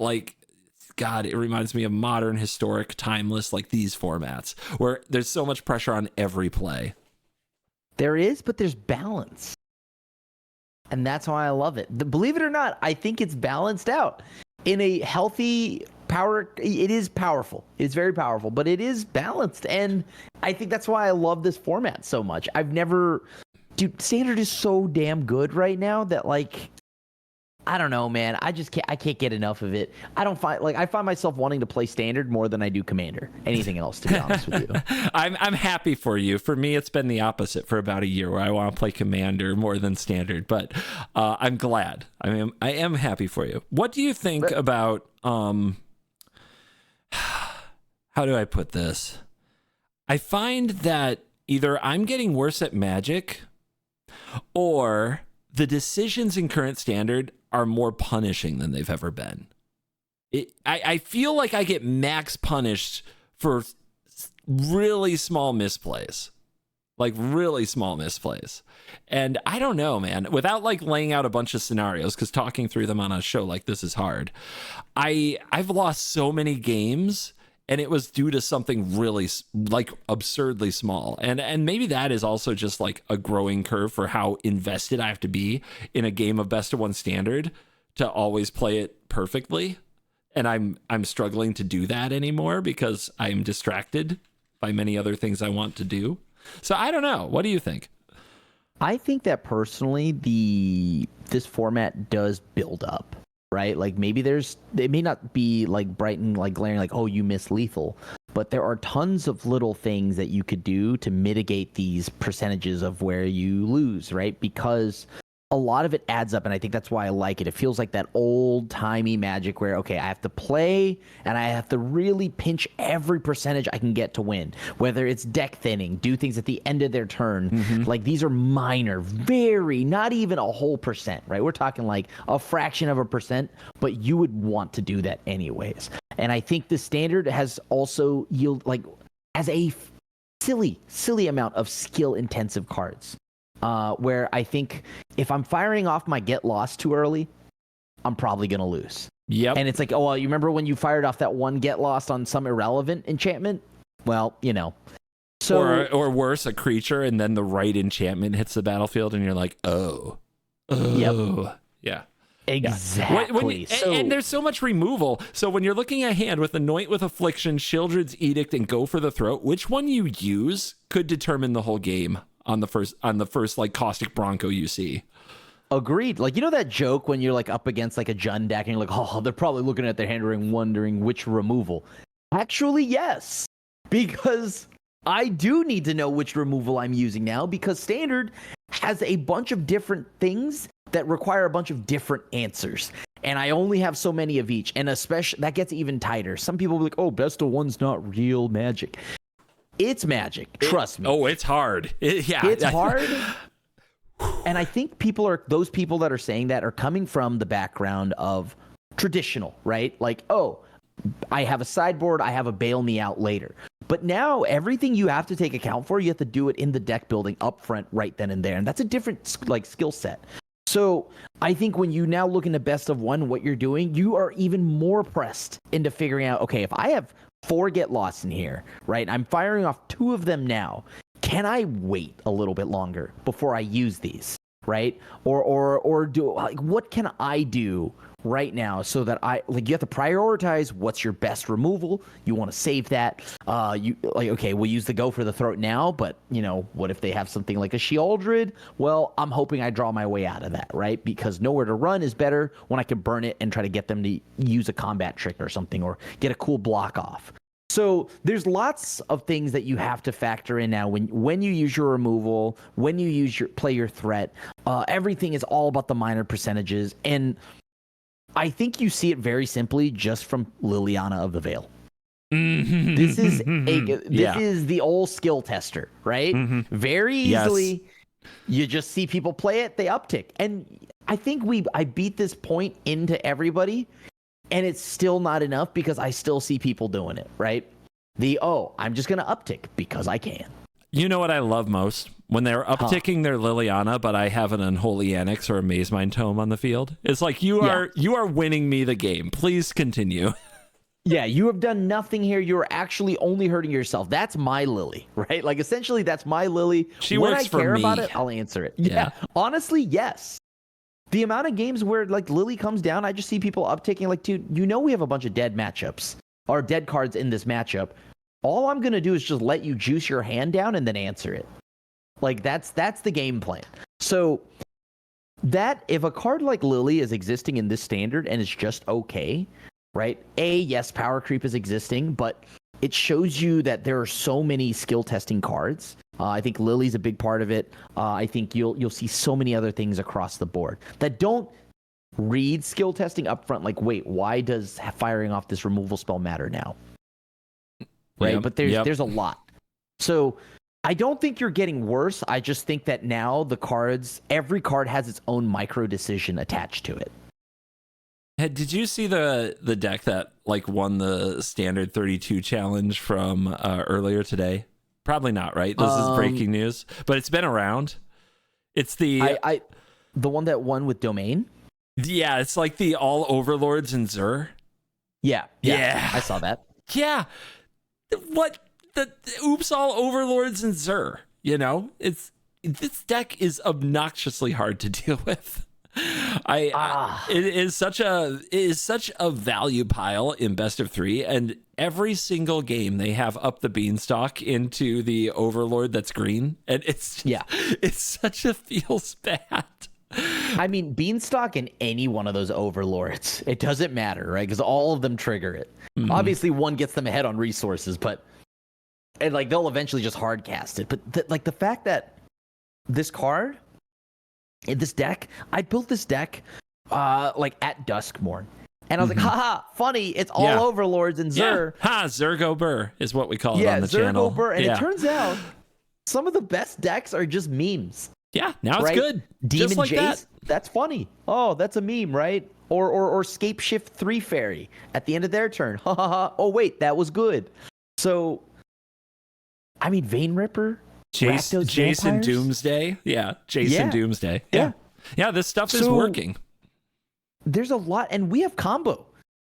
Speaker 1: it reminds me of modern, historic, timeless, like these formats where there's so much pressure on every play.
Speaker 2: There is, but there's balance. And that's why I love it. Believe it or not, I think it's balanced out. In a healthy power, it is powerful. It's very powerful, but it is balanced. And I think that's why I love this format so much. Standard is so damn good right now that I don't know, man. I can't get enough of it. I find myself wanting to play Standard more than I do Commander. Anything else, to be honest with you.
Speaker 1: I'm happy for you. For me, it's been the opposite for about a year, where I want to play Commander more than Standard. But I'm glad. I am happy for you. What do you think about? How do I put this? I find that either I'm getting worse at Magic, or the decisions in current Standard are more punishing than they've ever been. I feel like I get max punished for really small misplays. And I don't know, man, without laying out a bunch of scenarios, because talking through them on a show like this is hard. I've lost so many games, and it was due to something really absurdly small. And maybe that is also just a growing curve for how invested I have to be in a game of best of one Standard to always play it perfectly. And I'm struggling to do that anymore because I'm distracted by many other things I want to do. So I don't know. What do you think?
Speaker 2: I think that personally, this format does build up. Right? Maybe it may not be bright and glaring, oh, you miss lethal, but there are tons of little things that you could do to mitigate these percentages of where you lose, right? Because a lot of it adds up, and I think that's why I like it. It feels like that old-timey Magic where, okay, I have to play, and I have to really pinch every percentage I can get to win. Whether it's deck thinning, do things at the end of their turn. These are minor, not even a whole percent, right? We're talking a fraction of a percent, but you would want to do that anyways. And I think the Standard has also as a silly amount of skill-intensive cards. Where I think if I'm firing off my Get Lost too early, I'm probably going to lose.
Speaker 1: Yep.
Speaker 2: And it's you remember when you fired off that one Get Lost on some irrelevant enchantment? Well, So
Speaker 1: or worse, a creature, and then the right enchantment hits the battlefield, and you're like, oh, yeah.
Speaker 2: Exactly.
Speaker 1: And there's so much removal. So when you're looking at a hand with Anoint with Affliction, Shieldred's Edict, and Go for the Throat, which one you use could determine the whole game on the first like Caustic Bronco you see.
Speaker 2: Agreed. Like, you know that joke when you're like up against like a Jund deck and you're like, oh, they're probably looking at their hand and wondering which removal. Actually, yes. Because I do need to know which removal I'm using now, because Standard has a bunch of different things that require a bunch of different answers. And I only have so many of each. And especially, that gets even tighter. Some people will be like, oh, best of one's not real Magic. It's Magic. Trust me.
Speaker 1: Oh, it's hard.
Speaker 2: It's hard. And I think those people that are saying that are coming from the background of traditional, right? Like, oh, I have a sideboard, I have a bail me out later. But now everything you have to take account for, you have to do it in the deck building up front right then and there. And that's a different like skill set. So I think when you now look into best of one, what you're doing, you are even more pressed into figuring out, okay, if I have 4 Get Lost in here, right? I'm firing off 2 of them now. Can I wait a little bit longer before I use these, right? Or do like, what can I do right now so that you have to prioritize what's your best removal. You want to save that. Okay, we'll use the Go for the Throat now, but what if they have something like a Shieldred? Well, I'm hoping I draw my way out of that, right? Because Nowhere to Run is better when I can burn it and try to get them to use a combat trick or something, or get a cool block off. So there's lots of things that you have to factor in now when you use your removal, when you play your threat. Everything is all about the minor percentages, and I think you see it very simply just from Liliana of the Veil.
Speaker 1: Mm-hmm.
Speaker 2: This is the old skill tester, right? Mm-hmm. Very easily, you just see people play it, they uptick, and I think I beat this point into everybody. And it's still not enough because I still see people doing it, right? I'm just going to uptick because I can.
Speaker 1: You know what I love most? When they're upticking their Liliana, but I have an Unholy Annex or a Mazemind Tome on the field. It's like, you are winning me the game. Please continue.
Speaker 2: Yeah, you have done nothing here. You're actually only hurting yourself. That's my Lily, right? Like, essentially, that's my Lily.
Speaker 1: She works for me.
Speaker 2: When I care about it, I'll answer it. Yeah. Honestly, yes. The amount of games where like Lily comes down, I just see people upticking like, dude, we have a bunch of dead matchups or dead cards in this matchup. All I'm going to do is just let you juice your hand down and then answer it. Like that's the game plan. So that if a card like Lily is existing in this standard and it's just okay, right? Yes, power creep is existing, but it shows you that there are so many skill testing cards. I think Lily's a big part of it. I think you'll see so many other things across the board that don't read skill testing up front. Like, wait, why does firing off this removal spell matter now? Right, but there's a lot. So I don't think you're getting worse. I just think that now every card has its own micro decision attached to it.
Speaker 1: Did you see the deck that like won the Standard 32 challenge from earlier today? Probably not, right? This is breaking news, but it's been around. It's the
Speaker 2: the one that won with Domain.
Speaker 1: Yeah, it's like the All Overlords and Zur.
Speaker 2: Yeah, I saw that.
Speaker 1: Yeah, what the Oops All Overlords and Zur? This deck is obnoxiously hard to deal with. It is such a value pile in best of 3, and every single game they have up the beanstalk into the Overlord that's green, and it's such a feels bad.
Speaker 2: I mean, beanstalk in any one of those Overlords, it doesn't matter, right? Because all of them trigger it. Mm-hmm. Obviously, one gets them ahead on resources, and like they'll eventually just hard cast it. But the fact that this card. In this deck, I built this deck like at Duskmorn. And I was like, haha, funny, it's all Overlords and Zur.
Speaker 1: Yeah. Zergo-Burr is what we call it on the channel.
Speaker 2: Yeah, Zergo-Burr. And it turns out some of the best decks are just memes.
Speaker 1: Yeah, now it's good.
Speaker 2: Demon
Speaker 1: just like
Speaker 2: Jace, that's funny. Oh, that's a meme, right? Or Scape Shift 3 Fairy at the end of their turn. Ha ha ha. Oh, wait, that was good. So, I mean, Vein Ripper.
Speaker 1: Jason Doomsday. Yeah, Jason Doomsday. Yeah, this stuff is working.
Speaker 2: There's a lot, and we have combo.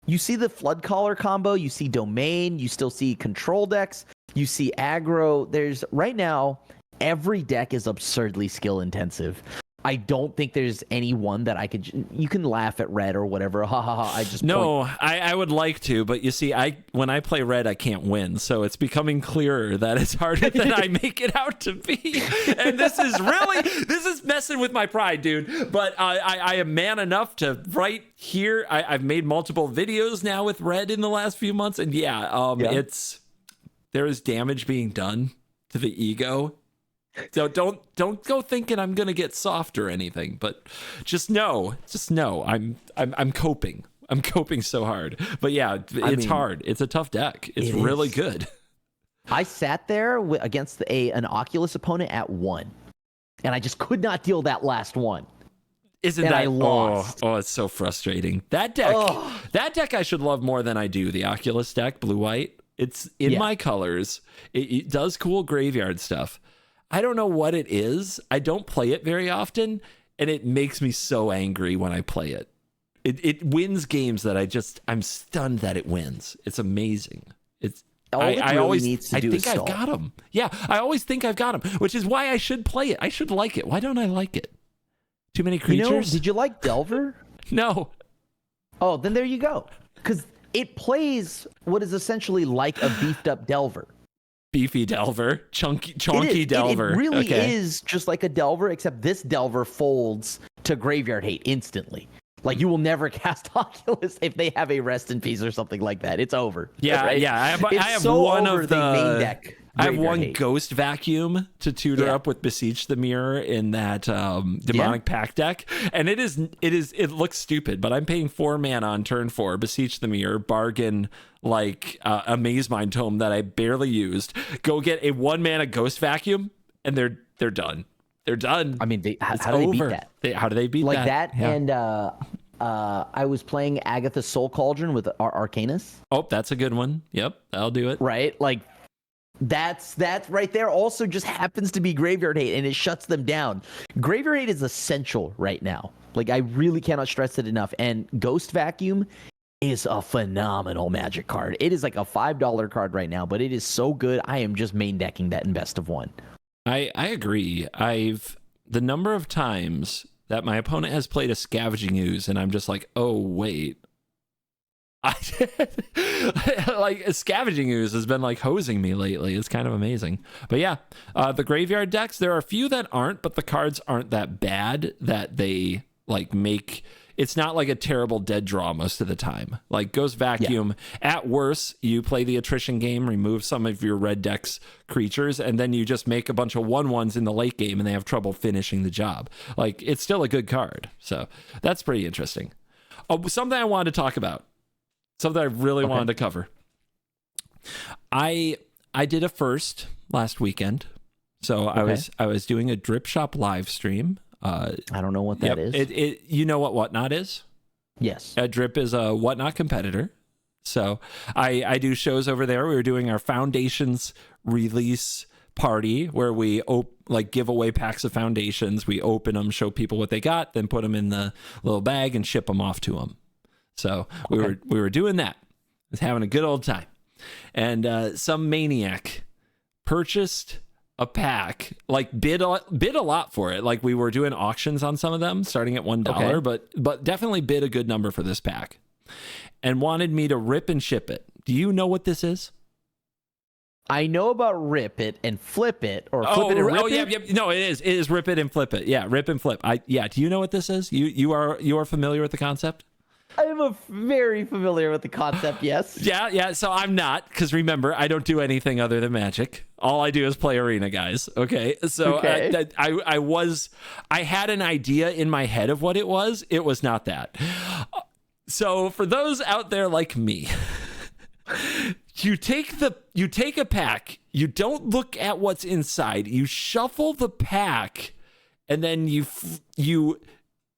Speaker 2: You see the Flood Caller combo, you see Domain, you still see control decks. You see aggro. There's right now, every deck is absurdly skill intensive. I don't think there's any one that I could. You can laugh at red or whatever. Ha ha ha.
Speaker 1: I would like to, but you see, when I play red, I can't win. So it's becoming clearer that it's harder than I make it out to be. And this is messing with my pride, dude. But I am man enough to right here. I've made multiple videos now with red in the last few months, and there is damage being done to the ego. So don't go thinking I'm gonna get soft or anything, but just know I'm coping. I'm coping so hard. But yeah, it's hard. It's a tough deck. It's really good.
Speaker 2: I sat there against an Oculus opponent at 1, and I just could not deal that last one.
Speaker 1: I
Speaker 2: lost.
Speaker 1: Oh, it's so frustrating. That deck I should love more than I do. The Oculus deck, blue white. It's in my colors. It does cool graveyard stuff. I don't know what it is. I don't play it very often, and it makes me so angry when I play it. It wins games that I'm stunned that it wins. It's amazing. I think I've got them. Yeah, I always think I've got them, which is why I should play it. I should like it. Why don't I like it? Too many creatures?
Speaker 2: Did you like Delver?
Speaker 1: No.
Speaker 2: Oh, then there you go. Because it plays what is essentially like a beefed up Delver.
Speaker 1: Beefy Delver, chunky Delver.
Speaker 2: It really is just like a Delver, except this Delver folds to graveyard hate instantly. Like, you will never cast Oculus if they have a rest in peace or something like that. It's over.
Speaker 1: Yeah,
Speaker 2: right?
Speaker 1: yeah. I have
Speaker 2: so
Speaker 1: one
Speaker 2: over
Speaker 1: of the
Speaker 2: main deck.
Speaker 1: I have one Ghost Vacuum to tutor up with Beseech the Mirror in that demonic pack deck, and it looks stupid, but I'm paying 4 mana on turn 4, Beseech the Mirror, bargain like a Maze Mind Tome that I barely used. Go get a 1 mana Ghost Vacuum, and they're done. They're done.
Speaker 2: I mean, how do they beat that?
Speaker 1: How do they beat that?
Speaker 2: Like that, yeah. And I was playing Agatha's Soul Cauldron with Arcanus.
Speaker 1: Oh, that's a good one. Yep, I'll do it.
Speaker 2: Right, like. That's right there also just happens to be graveyard hate, and it shuts them down. Graveyard hate is essential right now. Like, I really cannot stress it enough. And Ghost Vacuum is a phenomenal Magic card. It is like a $5 card right now, but it is so good. I am just main decking that in best of 1.
Speaker 1: I agree. The number of times that my opponent has played a Scavenging Ooze, and I'm just like, oh wait. Like, Scavenging Ooze has been like hosing me lately. It's kind of amazing. But yeah, the graveyard decks, there are a few that aren't, but the cards aren't that bad that they like make. It's not like a terrible dead draw most of the time. Like Ghost Vacuum, at worst, you play the attrition game, remove some of your red deck's creatures, and then you just make a bunch of 1/1s in the late game, and they have trouble finishing the job. Like, it's still a good card. So that's pretty interesting. Oh, something I wanted to talk about. Something I really wanted to cover. I did a first last weekend. So I was doing a Dripshop.live stream.
Speaker 2: I don't know what that is.
Speaker 1: You know what Whatnot is?
Speaker 2: Yes.
Speaker 1: Drip is a Whatnot competitor. So I do shows over there. We were doing our Foundations release party where we give away packs of Foundations. We open them, show people what they got, then put them in the little bag and ship them off to them. So we were doing that. I was having a good old time. And some maniac purchased a pack, like bid a lot for it. Like, we were doing auctions on some of them starting at $1, but definitely bid a good number for this pack and wanted me to rip and ship it. Do you know what this is?
Speaker 2: I know about rip it and flip it, or flip it and rip it.
Speaker 1: Yeah. No, it is. It is rip it and flip it. Yeah, rip and flip. Do you know what this is? You are familiar with the concept?
Speaker 2: I'm very familiar with the concept, yes.
Speaker 1: Yeah. So I'm not, because remember, I don't do anything other than Magic. All I do is play Arena, guys. Okay. So I had an idea in my head of what it was. It was not that. So for those out there like me, you take a pack, you don't look at what's inside, you shuffle the pack, and then you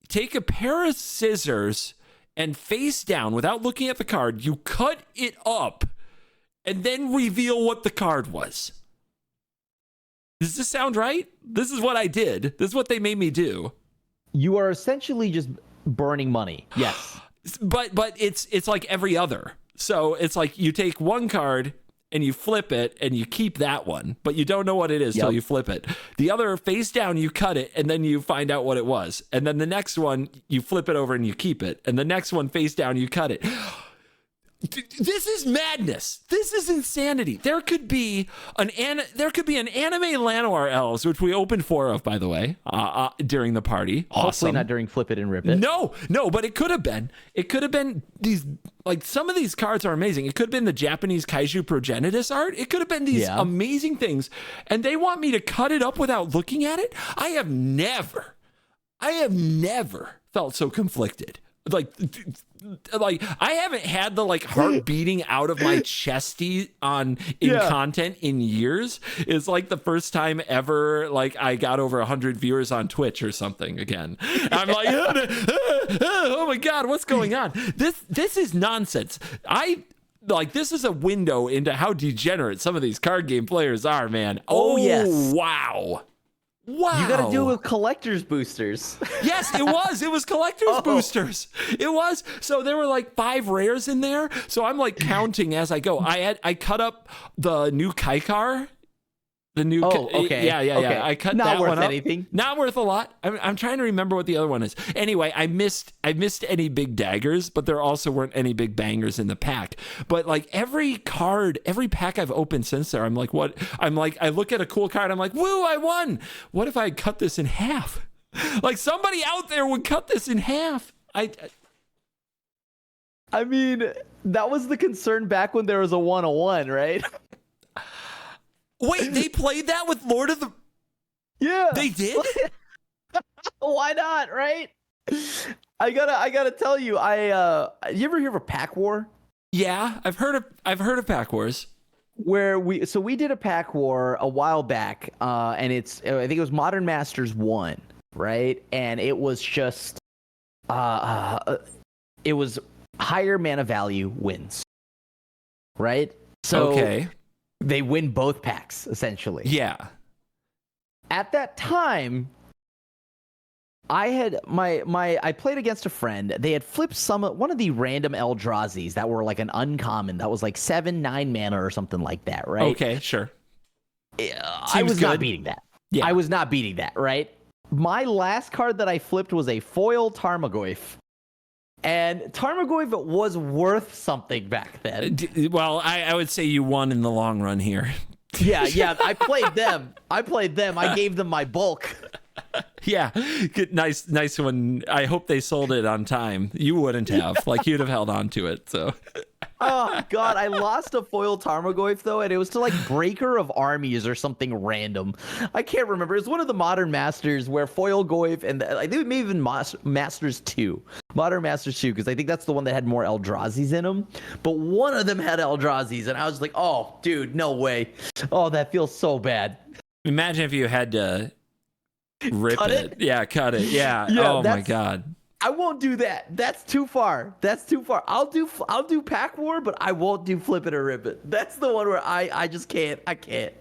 Speaker 1: take a pair of scissors and face down, without looking at the card, you cut it up and then reveal what the card was. Does this sound right? This is what I did. This is what they made me do.
Speaker 2: You are essentially just burning money. Yes.
Speaker 1: But it's like every other. So it's like you take one card and you flip it and you keep that one, but you don't know what it is till you flip it. The other face down, you cut it and then you find out what it was. And then the next one, you flip it over and you keep it. And the next one face down, you cut it. This is madness. This is insanity. There could be an anime Llanowar Elves, which we opened 4 of, by the way, during the party.
Speaker 2: Hopefully
Speaker 1: awesome.
Speaker 2: not during Flip It and Rip It.
Speaker 1: No, but it could have been. It could have been these, like, some of these cards are amazing. It could have been the Japanese Kaiju Progenitus art. It could have been these amazing things. And they want me to cut it up without looking at it? I have never felt so conflicted. Like I haven't had the heart beating out of my chesty in content in years. It's like the first time ever I got over 100 viewers on Twitch or something again. I'm like, oh my God, what's going on? This is nonsense. This is a window into how degenerate some of these card game players are, man. Oh yes. Wow. Wow.
Speaker 2: You got to do it with collector's boosters.
Speaker 1: Yes, it was. It was collector's boosters. It was. So there were 5 rares in there. So I'm counting as I go. I cut up the new Kaikar. The new
Speaker 2: okay.
Speaker 1: Yeah. I cut
Speaker 2: not
Speaker 1: that
Speaker 2: worth
Speaker 1: one up.
Speaker 2: anything.
Speaker 1: Not worth a lot. I'm trying to remember what the other one is. Anyway, I missed any big daggers, but there also weren't any big bangers in the pack. But every pack I've opened since there, I'm like, what? I look at a cool card, I'm like, woo, I won. What if I cut this in half? Somebody out there would cut this in half.
Speaker 2: I mean, that was the concern back when there was a 101, right?
Speaker 1: Wait, they played that with Lord of the...
Speaker 2: Yeah.
Speaker 1: They did?
Speaker 2: Why not, right? I gotta tell you, you ever hear of a pack war?
Speaker 1: Yeah, I've heard of pack wars.
Speaker 2: Where we did a pack war a while back, and I think it was Modern Masters 1, right? And it was just it was higher mana value wins. Right? So
Speaker 1: okay.
Speaker 2: They win both packs, essentially.
Speaker 1: Yeah.
Speaker 2: At that time, I had I played against a friend. They had flipped one of the random Eldrazi's that were an uncommon that was 7-9 mana or something like that, right?
Speaker 1: Okay, sure.
Speaker 2: I was not beating that. Yeah. I was not beating that, right? My last card that I flipped was a foil Tarmogoyf. And Tarmogoyf was worth something back then.
Speaker 1: Well, I would say you won in the long run here.
Speaker 2: Yeah. I played them. I gave them my bulk.
Speaker 1: Yeah. Good, nice one. I hope they sold it on time. You wouldn't have. You'd have held on to it. So.
Speaker 2: Oh, God. I lost a foil Tarmogoyf, though, and it was to, Breaker of Armies or something random. I can't remember. It was one of the Modern Masters where foil Goyf, and I think it may have been Masters 2. Modern Masters 2, because I think that's the one that had more Eldrazi's in them. But one of them had Eldrazi's, and I was like, oh, dude, no way. Oh, that feels so bad.
Speaker 1: Imagine if you had to rip it. Yeah, cut it. Yeah. Oh, my God.
Speaker 2: I won't do that. That's too far. I'll do pack war, but I won't do flip it or rip it. That's the one where I just can't. I can't.